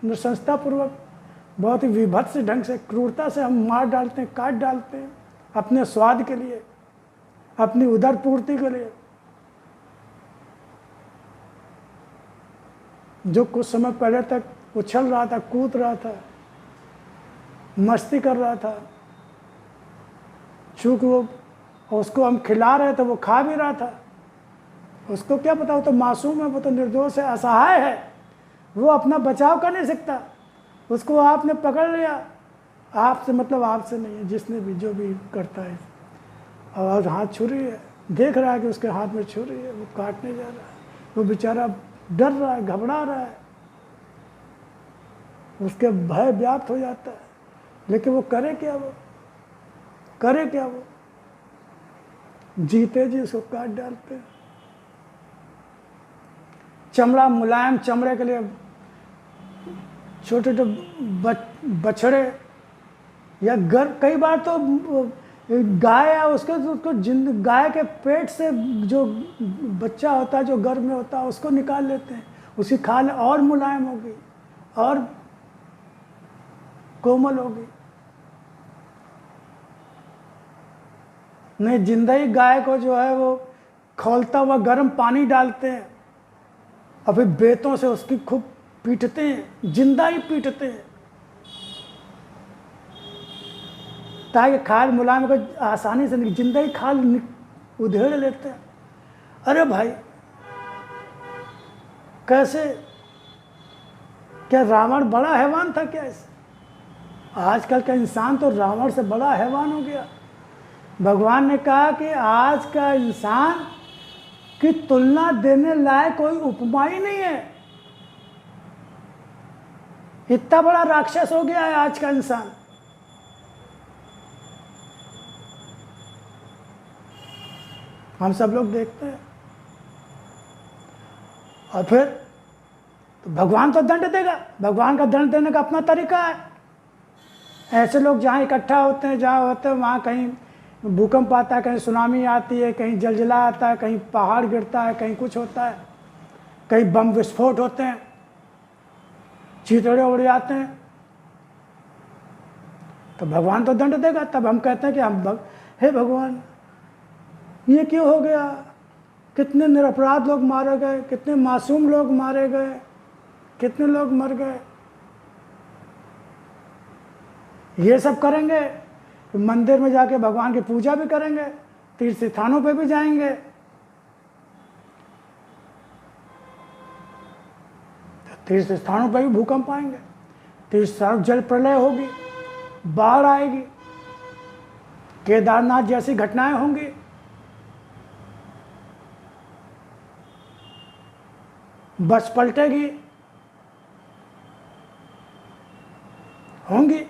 नृशंसतापूर्वक, बहुत ही विभत्स ढंग से, क्रूरता से हम मार डालते हैं, काट डालते हैं, अपने स्वाद के लिए, अपनी उदर पूर्ति के लिए। जो कुछ समय पहले तक उछल रहा था, कूद रहा था, मस्ती कर रहा था, चूंकि वो उसको हम खिला रहे थे, वो खा भी रहा था, उसको क्या पता, वो तो मासूम है, वो तो निर्दोष है, असहाय है, वो अपना बचाव कर नहीं सकता। उसको आपने पकड़ लिया, आपसे मतलब आपसे नहीं है, जिसने भी जो भी करता है, और हाथ छुरी है, देख रहा है कि उसके हाथ में छुरी है, वो काटने जा रहा है, वो बेचारा डर रहा है, घबरा रहा है, उसके भय व्याप्त हो जाता है, लेकिन वो करे क्या? वो करे क्या? वो जीते जी उसको काट डालते हैं। चमड़ा, मुलायम चमड़े के लिए छोटे छोटे बछड़े या कई बार तो गाय है, उसको गाय के पेट से जो बच्चा होता है, जो गर्भ में होता है, उसको निकाल लेते हैं, उसकी खाल और मुलायम होगी और कोमल होगी। नहीं, जिंदा ही गाय को जो है वो खौलता हुआ गर्म पानी डालते हैं और फिर बेतों से उसकी खूब पीटते हैं, जिंदा ही पीटते हैं, ताकि खाल मुलायम को आसानी से जिंदा ही खाल उधेड़ लेते हैं। अरे भाई, कैसे? क्या रावण बड़ा हैवान था क्या? इस आजकल का इंसान तो रावण से बड़ा हैवान हो गया। भगवान ने कहा कि आज का इंसान की तुलना देने लायक कोई उपमा ही नहीं है, इतना बड़ा राक्षस हो गया है आज का इंसान। हम सब लोग देखते हैं। और फिर तो भगवान तो दंड देगा, भगवान का दंड देने का अपना तरीका है। ऐसे लोग जहाँ इकट्ठा होते हैं, जहाँ होते हैं, वहाँ कहीं भूकंप आता है, कहीं सुनामी आती है, कहीं जलजिला आता है, कहीं पहाड़ गिरता है, कहीं कुछ होता है, कहीं बम विस्फोट होते हैं, चीतड़े उड़ जाते हैं, तो भगवान तो दंड देगा। तब हम कहते हैं कि हे भगवान, ये क्यों हो गया? कितने निरपराध लोग मारे गए, कितने मासूम लोग मारे गए, कितने लोग मर गए। ये सब करेंगे, मंदिर में जाके भगवान की पूजा भी करेंगे, तीर्थ स्थानों पे भी जाएंगे, तीर्थ स्थानों पर भी भूकंप आएंगे, तीर्थ स्थानों जल प्रलय होगी, बाढ़ आएगी, केदारनाथ जैसी घटनाएं होंगी, बस पलटेगी, होंगी,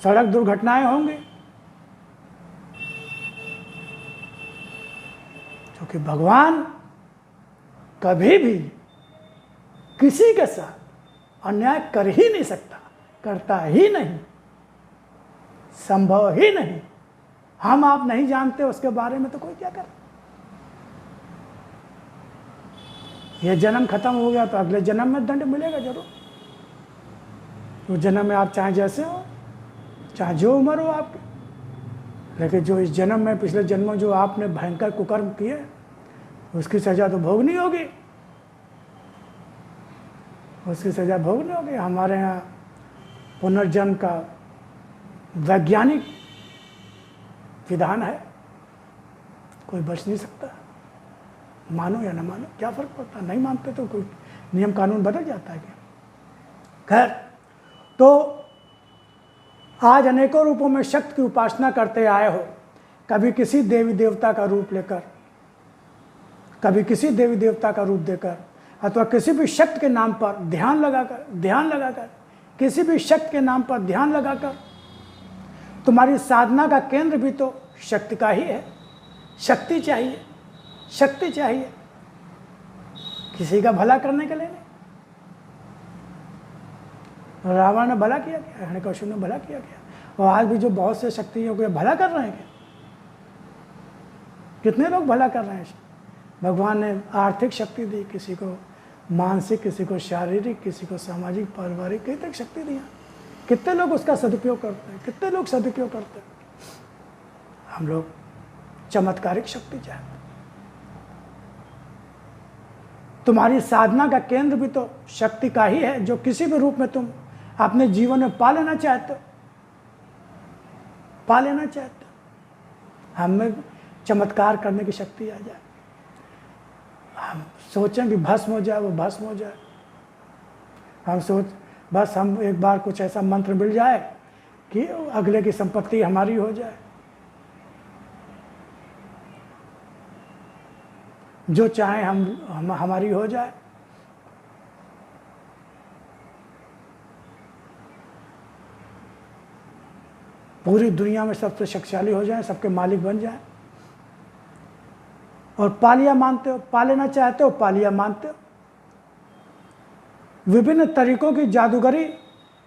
सड़क दुर्घटनाएं होंगी, क्योंकि भगवान कभी भी किसी के साथ अन्याय कर ही नहीं सकता, करता ही नहीं, संभव ही नहीं। हम आप नहीं जानते उसके बारे में, तो कोई क्या करे? ये जन्म खत्म हो गया तो अगले जन्म में दंड मिलेगा जरूर। उस जन्म में आप चाहे जैसे हो, चाहे जो उम्र हो आपकी, लेकिन जो इस जन्म में, पिछले जन्म में जो आपने भयंकर कुकर्म किए, उसकी सजा तो भोगनी होगी, उसकी सजा भोगनी होगी। हमारे यहाँ पुनर्जन्म का वैज्ञानिक विधान है, कोई बच नहीं सकता। मानो या ना मानो, क्या फर्क पड़ता? नहीं मानते तो कोई नियम कानून बदल जाता है क्या? खैर, तो आज अनेकों रूपों में शक्ति की उपासना करते आए हो, कभी किसी देवी देवता का रूप लेकर, कभी किसी देवी देवता का रूप देकर, अथवा किसी भी शक्ति के नाम पर ध्यान लगाकर किसी भी शक्ति के नाम पर ध्यान लगाकर। तुम्हारी साधना का केंद्र भी तो शक्ति का ही है। शक्ति चाहिए, शक्ति चाहिए, किसी का भला करने के लिए नहीं। रावण ने भला किया क्या? हिरण्यकशिपु ने भला किया क्या? और आज भी जो बहुत से शक्ति योग भला कर रहे हैं क्या? कितने लोग भला कर रहे हैं? भगवान ने आर्थिक शक्ति दी, किसी को मानसिक, किसी को शारीरिक, किसी को सामाजिक, पारिवारिक, कई तक शक्ति दी। कितने लोग उसका सदुपयोग करते हैं? कितने लोग सदुपयोग करते हैं? हम लोग चमत्कारिक शक्ति चाहते हैं। तुम्हारी साधना का केंद्र भी तो शक्ति का ही है, जो किसी भी रूप में तुम अपने जीवन में पा लेना चाहते हो, पा लेना चाहते हो। हमें चमत्कार करने की शक्ति आ जाए। हम सोचें कि भस्म हो जाए, वो भस्म हो जाए। हम एक बार कुछ ऐसा मंत्र मिल जाए कि अगले की संपत्ति हमारी हो जाए, जो चाहे हम हमारी हो जाए। पूरी दुनिया में सबसे शक्तिशाली हो जाए, सबके मालिक बन जाए। और पा लिया मानते हो, पा लेना चाहते हो, पा लिया मानते हो। विभिन्न तरीकों की जादूगरी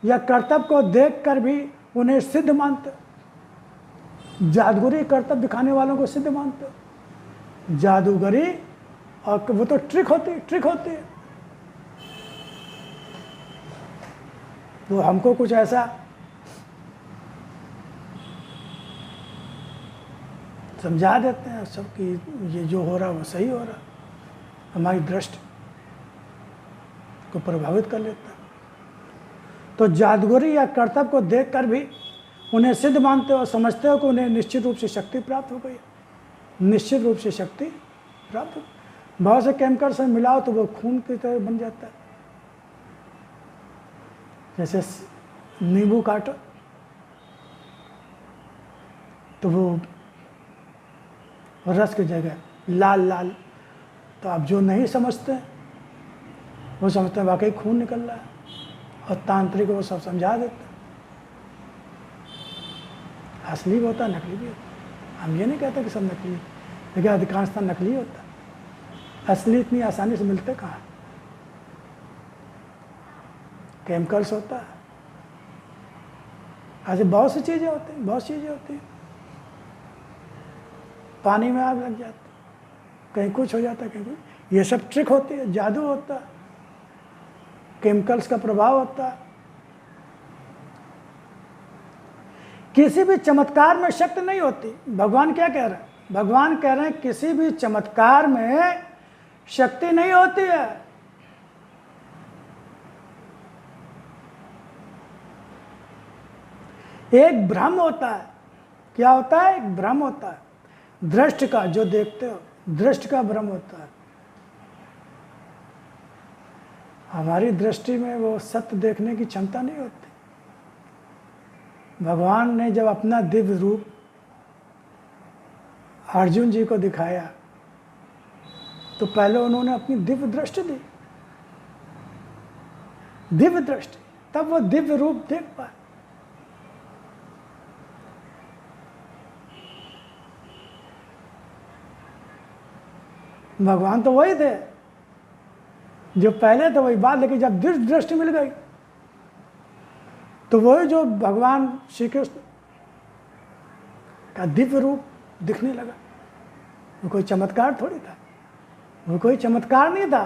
या कर्तव्य को देखकर भी उन्हें सिद्ध मानते हो। जादूगरी कर्तव्य दिखाने वालों को सिद्ध मानते हो। जादूगरी और वो तो ट्रिक होती है। वो हमको कुछ ऐसा समझा देते हैं सब कि ये जो हो रहा है वो सही हो रहा है, हमारी दृष्टि को प्रभावित कर लेता है। तो जादूगरी या कर्तव्य को देखकर भी उन्हें सिद्ध मानते हो और समझते हो कि उन्हें निश्चित रूप से शक्ति प्राप्त हो गई। निश्चित रूप से शक्ति प्राप्त हो। बहुत से केमिकल से मिलाओ तो वो खून की तरह बन जाता है। जैसे नींबू काटो तो वो रस की जगह लाल लाल, तो आप जो नहीं समझते वो समझते हैं वाकई खून निकल रहा है, और तांत्रिक वो सब समझा देते हैं। असली भी होता है, नकली भी होता है। हम ये नहीं कहते कि सब नकली, लेकिन अधिकांशतः नकली होता है। असली इतनी आसानी से मिलते कहाँ? केमिकल्स होता है, ऐसे बहुत सी चीज़ें होती हैं, बहुत चीज़ें होती हैं। पानी में आग लग जाती, कहीं कुछ हो जाता है, कहीं कुछ। ये सब ट्रिक होती है, जादू होता है, केमिकल्स का प्रभाव होता है। किसी भी चमत्कार में शक्ति नहीं होती। भगवान क्या कह रहे हैं? भगवान कह रहे हैं किसी भी चमत्कार में शक्ति नहीं होती है। एक भ्रम होता है। क्या होता है? एक भ्रम होता है दृष्टि का, जो देखते हो दृष्टि का भ्रम होता है। हमारी दृष्टि में वो सत्य देखने की क्षमता नहीं होती। भगवान ने जब अपना दिव्य रूप अर्जुन जी को दिखाया तो पहले उन्होंने अपनी दिव्य दृष्टि दी, दिव्य दृष्टि, तब वो दिव्य रूप देख पाए। भगवान तो वही थे जो पहले थे, वही बात, लेकिन जब दिव्य दृष्टि मिल गई तो वही जो भगवान श्री कृष्ण का दिव्य रूप दिखने लगा। वो कोई चमत्कार थोड़ी था, वो कोई चमत्कार नहीं था,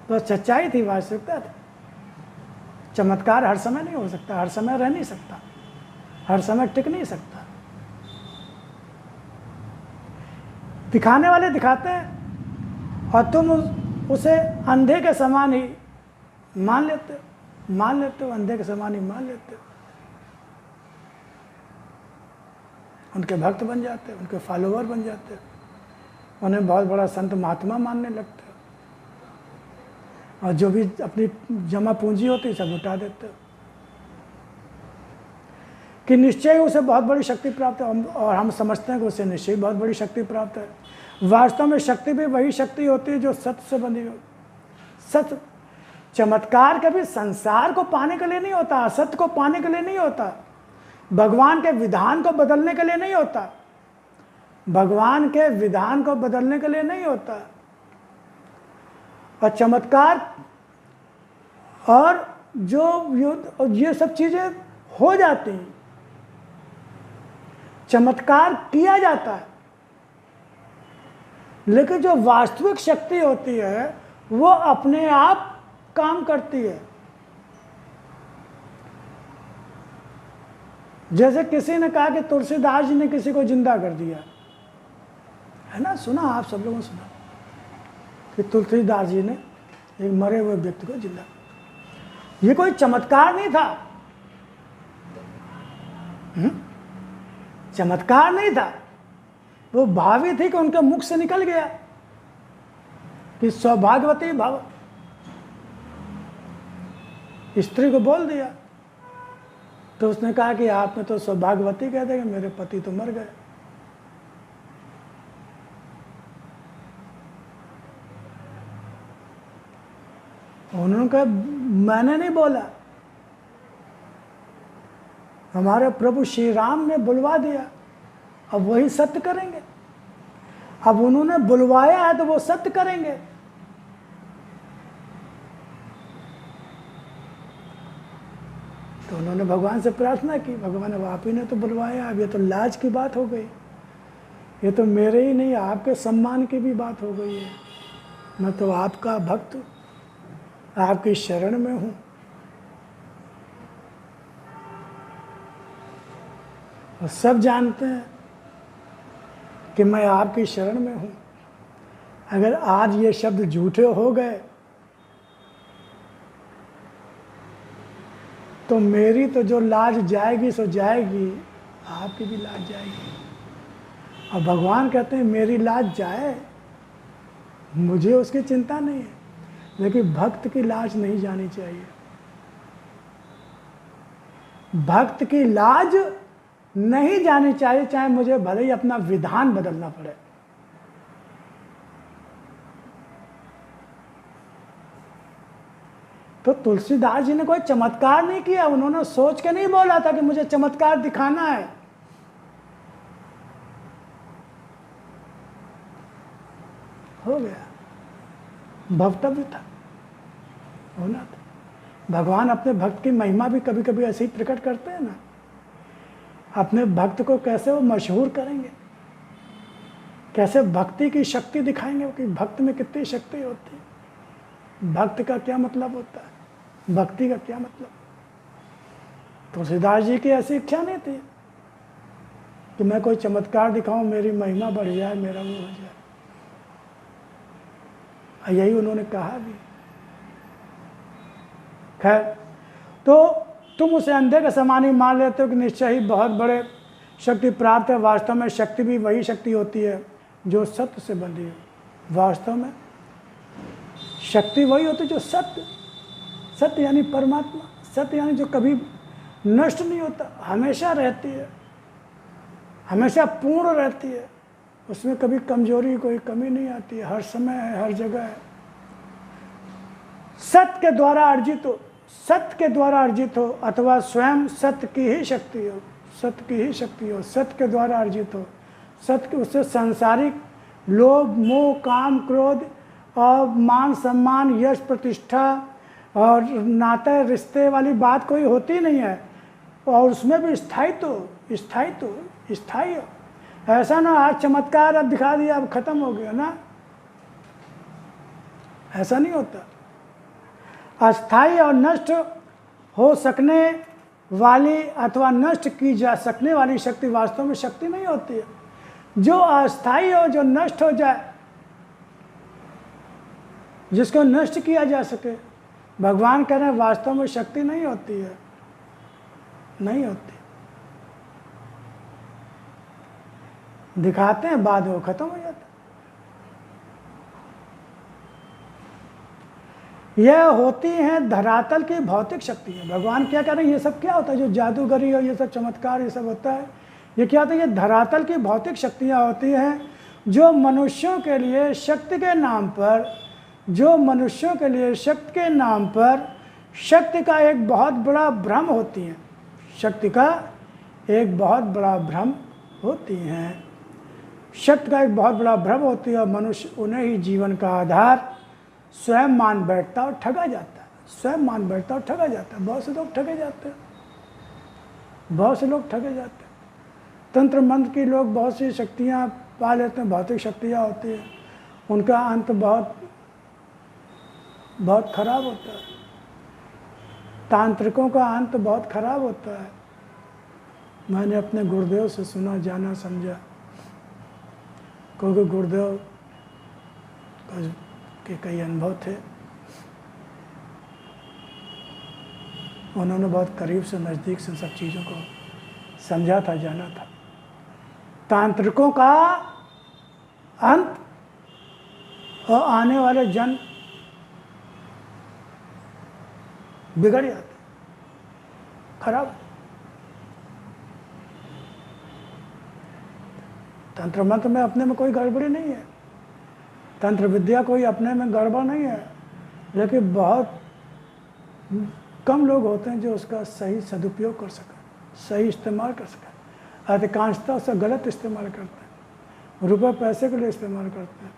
तो सच्चाई थी, वास्तविकता थी। चमत्कार हर समय नहीं हो सकता, हर समय रह नहीं सकता, हर समय टिक नहीं सकता। दिखाने वाले दिखाते हैं और तुम उसे अंधे के समान ही मान लेते हो, अंधे के समान ही मान लेते हो। उनके भक्त बन जाते हो, उनके फॉलोअर बन जाते हो, उन्हें बहुत बड़ा संत महात्मा मानने लगते हो, और जो भी अपनी जमा पूंजी होती है सब उठा देते हो कि निश्चय उसे बहुत बड़ी शक्ति प्राप्त है, और हम समझते हैं कि उसे निश्चय बहुत बड़ी शक्ति प्राप्त है। वास्तव में शक्ति भी वही शक्ति होती है जो सत्य से बनी हो। सत्य, चमत्कार कभी संसार को पाने के लिए नहीं होता, असत्य को पाने के लिए नहीं होता, भगवान के विधान को बदलने के लिए नहीं होता, भगवान के विधान को बदलने के लिए नहीं होता। और चमत्कार और जो युद्ध और ये सब चीज़ें हो जाती हैं, चमत्कार किया जाता है, लेकिन जो वास्तविक शक्ति होती है वो अपने आप काम करती है। जैसे किसी ने कहा कि तुलसीदास जी ने किसी को जिंदा कर दिया, है ना, सुना, आप सब लोगों ने सुना कि तुलसीदास जी ने एक मरे हुए व्यक्ति को जिंदा। ये कोई चमत्कार नहीं था, चमत्कार नहीं था, वो भावी थी कि उनके मुख से निकल गया कि सौभाग्यवती भव, स्त्री को बोल दिया तो उसने कहा कि आपने तो सौभाग्यवती कह देगा, मेरे पति तो मर गए। उन्होंने कहा मैंने नहीं बोला, हमारे प्रभु श्री राम ने बुलवा दिया, अब वही सत्य करेंगे। अब उन्होंने बुलवाया है तो वो सत्य करेंगे। तो उन्होंने भगवान से प्रार्थना की, भगवान अब आप ही ने तो बुलवाया, अब ये तो लाज की बात हो गई, ये तो मेरे ही नहीं आपके सम्मान की भी बात हो गई है। मैं तो आपका भक्त आपकी शरण में हूँ। और सब जानते हैं कि मैं आपकी शरण में हूँ। अगर आज ये शब्द झूठे हो गए तो मेरी तो जो लाज जाएगी सो जाएगी, आपकी भी लाज जाएगी। और भगवान कहते हैं मेरी लाज जाए, मुझे उसकी चिंता नहीं है, लेकिन भक्त की लाज नहीं जानी चाहिए। भक्त की लाज नहीं जानी चाहिए, चाहे मुझे भले ही अपना विधान बदलना पड़े। तो तुलसीदास जी ने कोई चमत्कार नहीं किया, उन्होंने सोच के नहीं बोला था कि मुझे चमत्कार दिखाना है। हो गया, भवतव्य था, होना था। भगवान अपने भक्त की महिमा भी कभी कभी ऐसे ही प्रकट करते हैं ना। अपने भक्त को कैसे वो मशहूर करेंगे, कैसे भक्ति की शक्ति दिखाएंगे कि भक्त में कितनी शक्ति होती है, भक्त का क्या मतलब होता है, भक्ति का क्या मतलब। तुलसीदास जी की ऐसी इच्छा नहीं थी कि मैं कोई चमत्कार दिखाऊं, मेरी महिमा बढ़ जाए, मेरा वो हो जाए। यही उन्होंने कहा भी। खैर, तो तुम उसे अंधे के समान ही मान लेते हो कि निश्चय ही बहुत बड़े शक्ति प्राप्त है। वास्तव में शक्ति भी वही शक्ति होती है जो सत्य से बंधी है। वास्तव में शक्ति वही होती है जो सत्य, सत्य यानी परमात्मा, सत्य यानी जो कभी नष्ट नहीं होता, हमेशा रहती है, हमेशा पूर्ण रहती है, उसमें कभी कमजोरी कोई कमी नहीं आती है, हर समय है, हर जगह है। सत्य के द्वारा अर्जित हो, सत्य के द्वारा अर्जित हो, अथवा स्वयं सत्य की ही शक्ति हो, सत्य की ही शक्ति हो, सत्य के द्वारा अर्जित हो। सत्य के उससे सांसारिक लोभ मोह काम क्रोध और मान सम्मान यश प्रतिष्ठा और नाते रिश्ते वाली बात कोई होती नहीं है। और उसमें भी स्थायित्व स्थायी हो। ऐसा ना आज चमत्कार अब दिखा दिया अब खत्म हो गया ना, ऐसा नहीं होता। अस्थायी और नष्ट हो सकने वाली अथवा नष्ट की जा सकने वाली शक्ति वास्तव में शक्ति नहीं होती है। जो अस्थायी हो, जो नष्ट हो जाए, जिसको नष्ट किया जा सके, भगवान कह रहे हैं वास्तव में शक्ति नहीं होती है, नहीं होती। दिखाते हैं, बाद में वो खत्म हो जाता है। यह होती हैं धरातल की भौतिक शक्तियाँ। भगवान क्या कह रहे हैं, ये सब क्या होता है, जो जादूगरी और ये सब चमत्कार ये सब होता है, ये क्या होता है, ये धरातल की भौतिक शक्तियाँ होती हैं जो मनुष्यों के लिए शक्ति के नाम पर, जो मनुष्यों के लिए शक्ति के नाम पर शक्ति का एक बहुत बड़ा भ्रम होती हैं, शक्ति का एक बहुत बड़ा भ्रम होती हैं, शक्ति का एक बहुत बड़ा भ्रम होती है। और मनुष्य उन्हें ही जीवन का आधार स्वयं मान बैठता और ठगा जाता है, स्वयं मान बैठता और ठगा जाता है। बहुत से लोग ठगे जाते हैं। बहुत से लोग ठगे जाते हैं। तंत्र मंत्र की लोग बहुत सी शक्तियाँ पा लेते हैं, भौतिक शक्तियाँ होती हैं, उनका अंत बहुत बहुत खराब होता है। तांत्रिकों का अंत बहुत खराब होता है। मैंने अपने गुरुदेव से सुना, जाना, समझा, क्योंकि गुरुदेव के कई अनुभव थे। उन्होंने बहुत करीब से, नज़दीक से सब चीज़ों को समझा था, जाना था। तांत्रिकों का अंत और आने वाले जन बिगड़ जाते, खराब। तंत्र मंत्र में अपने में कोई गड़बड़ी नहीं है, तंत्र विद्या कोई अपने में गड़बड़ नहीं है, लेकिन बहुत कम लोग होते हैं जो उसका सही सदुपयोग कर सकें, सही इस्तेमाल कर सकें। अधिकांशतः उसका गलत इस्तेमाल करते हैं, रुपए पैसे के लिए इस्तेमाल करते हैं,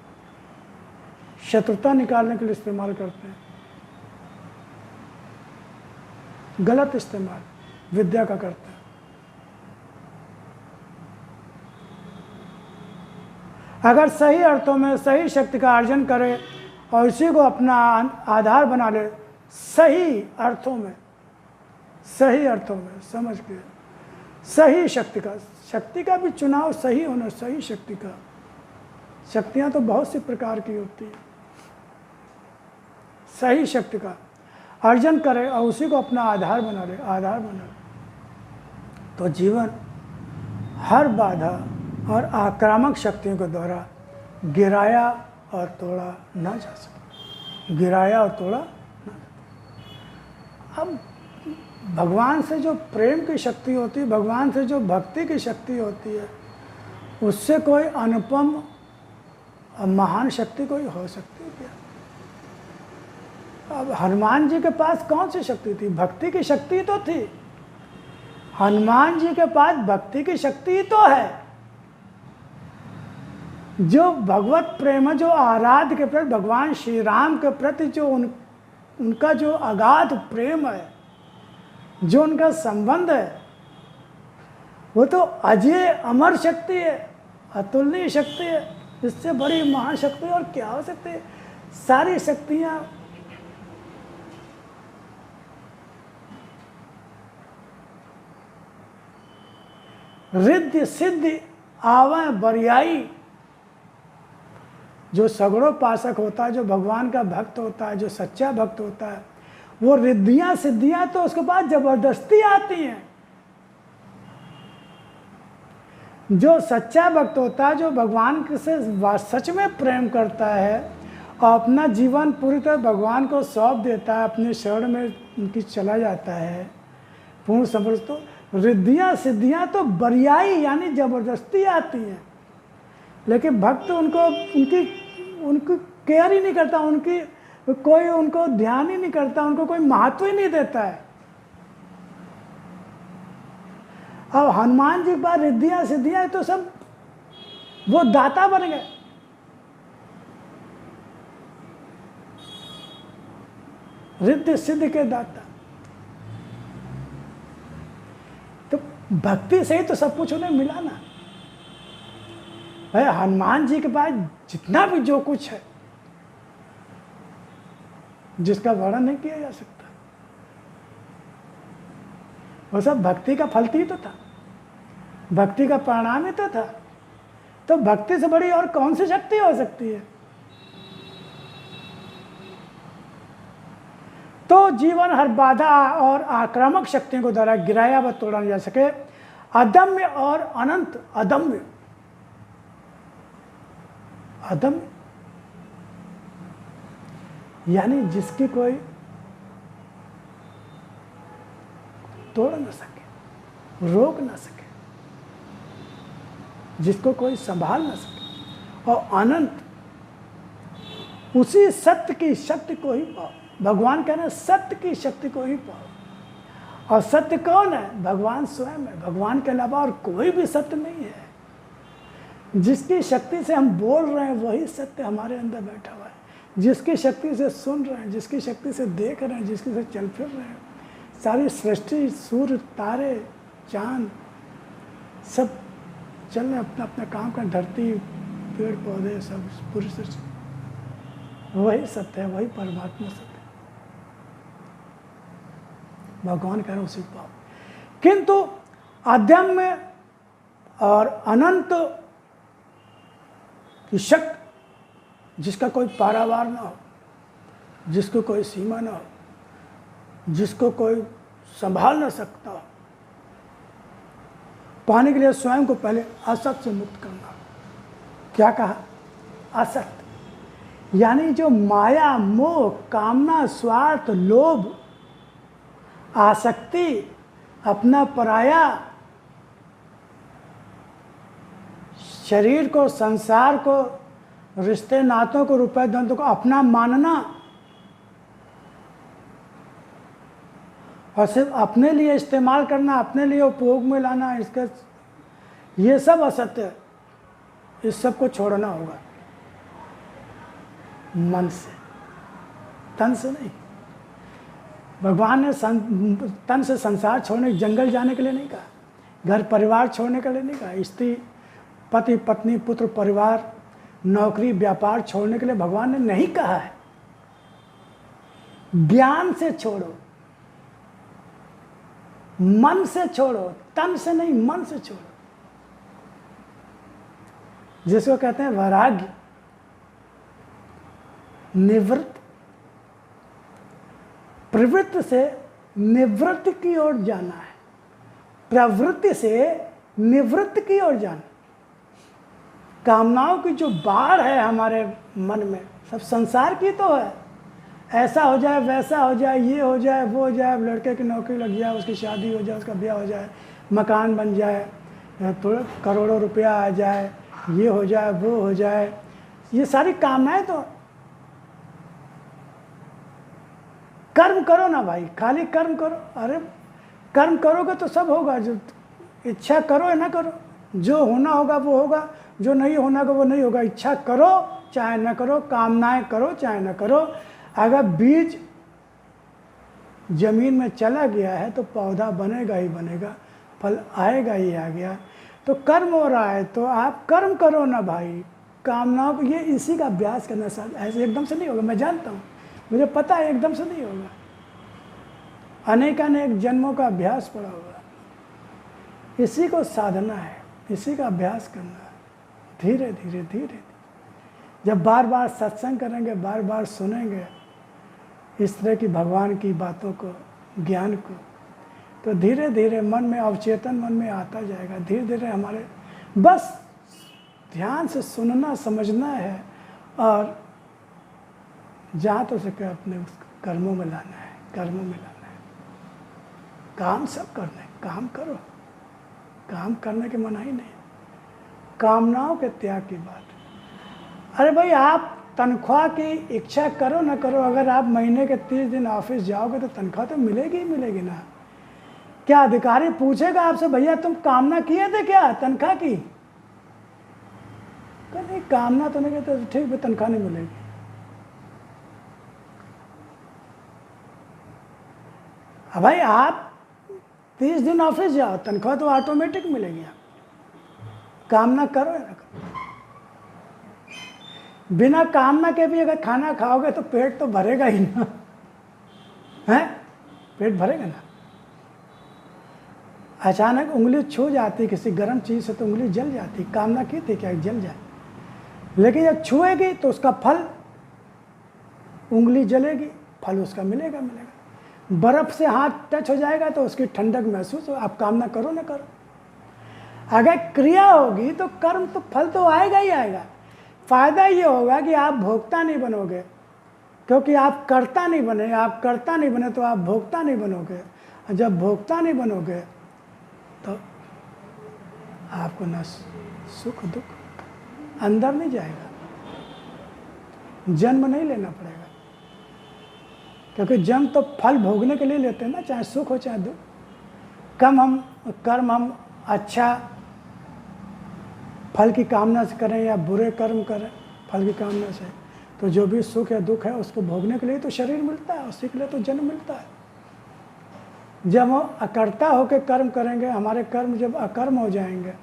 शत्रुता निकालने के लिए इस्तेमाल करते हैं, गलत इस्तेमाल विद्या का करते हैं। अगर सही अर्थों में सही शक्ति का अर्जन करे और इसी को अपना आधार बना ले, सही अर्थों में समझ के, सही शक्ति का भी चुनाव सही होना, सही शक्ति का। शक्तियाँ तो बहुत सी प्रकार की होती हैं। सही शक्ति का अर्जन करे और उसी को अपना आधार बना ले, तो जीवन हर बाधा और आक्रामक शक्तियों के द्वारा गिराया और तोड़ा ना जा सके, गिराया और तोड़ा ना। अब भगवान से जो प्रेम की शक्ति होती है, भगवान से जो भक्ति की शक्ति होती है, उससे कोई अनुपम और महान शक्ति कोई हो सकती है क्या? अब हनुमान जी के पास कौन सी शक्ति थी? भक्ति की शक्ति तो थी। हनुमान जी के पास भक्ति की शक्ति तो है। जो भगवत प्रेम, जो आराध्य के प्रति, भगवान श्री राम के प्रति जो उनका जो अगाध प्रेम है, जो उनका संबंध है, वो तो अजय अमर शक्ति है, अतुलनीय शक्ति है। इससे बड़ी महाशक्ति और क्या हो सकती है? सारी शक्तियाँ रिद्धि सिद्धि आवे बरियाई। जो सगड़ों पासक होता है, जो भगवान का भक्त होता है, जो सच्चा भक्त होता है, वो रिद्धियां सिद्धियां तो उसके पास जबरदस्ती आती हैं। जो सच्चा भक्त होता है, जो भगवान से सच में प्रेम करता है और अपना जीवन पूरी तरह भगवान को सौंप देता है, अपने शरण में उनकी चला जाता है पूर्ण समझ, तो रिद्धियां सिद्धियां तो बरियाई यानी जबरदस्ती आती हैं। लेकिन भक्त उनको केयर ही नहीं करता, कोई उनको ध्यान ही नहीं करता, उनको कोई महत्व ही नहीं देता है। अब हनुमान जी के पास रिद्धियां सिद्धियां तो सब वो दाता बन गए। रिद्धि सिद्धि के दाता। तो भक्ति से ही तो सब कुछ उन्हें मिला ना भाई। हनुमान जी के पास जितना भी जो कुछ है, जिसका वर्णन नहीं किया जा सकता, वो सब भक्ति का फल ही तो था, भक्ति का परिणाम ही तो था। तो भक्ति से बड़ी और कौन सी शक्ति हो सकती है? तो जीवन हर बाधा और आक्रामक शक्तियों को द्वारा गिराया व तोड़ा नहीं जा सके। अदम्य और अनंत, अदम्य यानी जिसकी कोई तोड़ ना सके, रोक ना सके, जिसको कोई संभाल ना सके। और अनंत, उसी सत्य की शक्ति को ही पाओ। भगवान कहना सत्य की शक्ति को ही पाओ। और सत्य कौन है? भगवान स्वयं है। भगवान के अलावा और कोई भी सत्य नहीं है। जिसकी शक्ति से हम बोल रहे हैं वही सत्य हमारे अंदर बैठा हुआ है। जिसकी शक्ति से सुन रहे हैं, जिसकी शक्ति से देख रहे हैं, जिसकी से चल फिर रहे हैं, सारी सृष्टि, सूर्य, तारे, चांद सब चल रहे अपना अपना काम कर, धरती पेड़ पौधे सब पूरी सृष्टि, वही सत्य है, वही परमात्मा सत्य है। भगवान कह रहे उसी पाओ। किंतु अदम्य और अनंत की शक्ति, जिसका कोई पारावार ना हो, जिसको कोई सीमा ना हो, जिसको कोई संभाल ना सकता हो, पाने के लिए स्वयं को पहले असत से मुक्त करना। क्या कहा? असत, यानी जो माया, मोह, कामना, स्वार्थ, लोभ, आसक्ति, अपना पराया, शरीर को, संसार को, रिश्ते नातों को, रुपए धंधों को अपना मानना और सिर्फ अपने लिए इस्तेमाल करना, अपने लिए उपयोग में लाना, इसका ये सब असत्य है। इस सब को छोड़ना होगा मन से, तन से नहीं। भगवान ने तन से संसार छोड़ने, जंगल जाने के लिए नहीं कहा, घर परिवार छोड़ने के लिए नहीं कहा, स्त्री पति पत्नी पुत्र परिवार नौकरी व्यापार छोड़ने के लिए भगवान ने नहीं कहा है। ज्ञान से छोड़ो, मन से छोड़ो, तन से नहीं, मन से छोड़ो, जिसको कहते हैं वैराग्य, निवृत्त। प्रवृत्ति से निवृत्ति की ओर जाना है, प्रवृत्ति से निवृत्त की ओर जाना। कामनाओं की जो बाढ़ है हमारे मन में, सब संसार की तो है। ऐसा हो जाए, वैसा हो जाए, ये हो जाए, वो हो जाए, लड़के की नौकरी लग जाए, उसकी शादी हो जाए, उसका ब्याह हो जाए, मकान बन जाए, थोड़ा करोड़ों रुपया आ जाए, ये हो जाए, वो हो जाए, ये सारी कामनाएं तो। कर्म करो ना भाई, खाली कर्म करो। अरे कर्म करोगे तो सब होगा। जो इच्छा करो या ना करो, जो होना होगा वो होगा, जो नहीं होना होगा वो नहीं होगा। इच्छा करो चाहे ना करो, कामनाएं करो चाहे ना करो। अगर बीज जमीन में चला गया है तो पौधा बनेगा ही बनेगा, फल आएगा ही आ गया। तो कर्म हो रहा है तो आप कर्म करो ना भाई। कामनाओं को, ये इसी का अभ्यास करना साथ, ऐसे एकदम से नहीं होगा। मैं जानता हूँ, मुझे पता है एकदम से नहीं होगा। अनेक जन्मों का अभ्यास पड़ा होगा। इसी को साधना है, इसी का अभ्यास करना है। धीरे धीरे धीरे धीरे जब बार बार सत्संग करेंगे, बार बार सुनेंगे इस तरह की भगवान की बातों को, ज्ञान को, तो धीरे धीरे मन में, अवचेतन मन में आता जाएगा। धीरे धीरे हमारे बस ध्यान से सुनना समझना है और जहाँ तो सके अपने उसको कर्मों में लाना है, कर्मों में लाना है। काम सब करना है, काम करो, काम करने की मनाही नहीं। कामनाओं के त्याग की बात। अरे भाई, आप तनख्वाह की इच्छा करो ना करो, अगर आप महीने के 30 दिन ऑफिस जाओगे तो तनख्वाह तो मिलेगी ही मिलेगी ना। क्या अधिकारी पूछेगा आपसे, भैया तुम कामना किए थे क्या तनख्वाह की? नहीं, कामना तो नहीं करते, ठीक है, तनख्वाह नहीं मिलेगी। अब भाई आप 30 दिन ऑफिस जाओ, तनख्वाह तो ऑटोमेटिक मिलेगी। आप कामना करो या ना करो। बिना कामना के भी अगर खाना खाओगे तो पेट तो भरेगा ही ना, है? पेट भरेगा ना। अचानक उंगली छू जाती किसी गर्म चीज से तो उंगली जल जाती, कामना की थी क्या जल जाए, लेकिन जब छुएगी तो उसका फल, उंगली जलेगी, फल उसका मिलेगा मिलेगा। बर्फ से हाथ टच हो जाएगा तो उसकी ठंडक महसूस हो। आप कामना करो ना करो, अगर क्रिया होगी तो कर्म तो फल तो आएगा ही आएगा। फायदा ये होगा कि आप भोक्ता नहीं बनोगे, क्योंकि आप कर्ता नहीं बने। आप कर्ता नहीं बने तो आप भोक्ता नहीं बनोगे। जब भोक्ता नहीं बनोगे तो आपको न सुख दुख अंदर नहीं जाएगा, जन्म नहीं लेना पड़ेगा। क्योंकि जन्म तो फल भोगने के लिए लेते हैं ना, चाहे सुख हो चाहे दुख। कर्म हम अच्छा फल की कामना से करें या बुरे कर्म करें फल की कामना से, तो जो भी सुख या दुख है उसको भोगने के लिए तो शरीर मिलता है, उसी के लिए तो जन्म मिलता है। जब हम अकर्ता होकर कर्म करेंगे, हमारे कर्म जब अकर्म हो जाएंगे,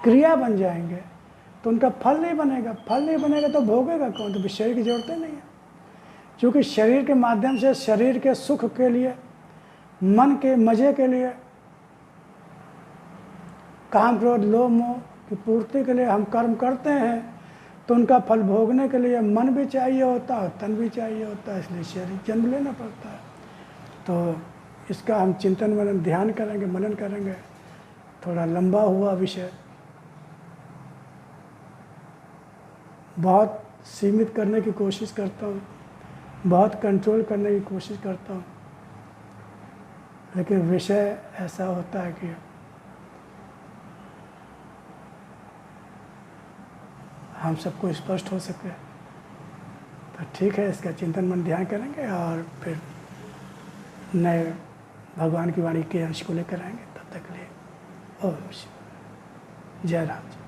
क्रिया बन जाएंगे, तो उनका फल नहीं बनेगा। फल नहीं बनेगा तो भोगेगा कौन? तो शरीर की जरूरत नहीं है। क्योंकि शरीर के माध्यम से, शरीर के सुख के लिए, मन के मजे के लिए, काम क्रोध लोभ मोह की पूर्ति के लिए हम कर्म करते हैं, तो उनका फल भोगने के लिए मन भी चाहिए होता है, तन भी चाहिए होता है, इसलिए शरीर जन्म लेना पड़ता है। तो इसका हम चिंतन मनन ध्यान करेंगे, मनन करेंगे। थोड़ा लंबा हुआ विषय, बहुत सीमित करने की कोशिश करता हूँ, बहुत कंट्रोल करने की कोशिश करता हूँ, लेकिन विषय ऐसा होता है कि हम सबको स्पष्ट हो सके। तो ठीक है, इसका चिंतन मन ध्यान करेंगे और फिर नए भगवान की वाणी के अंश को लेकर आएंगे। तब तक के लिए ओम शिव, जय राम जी।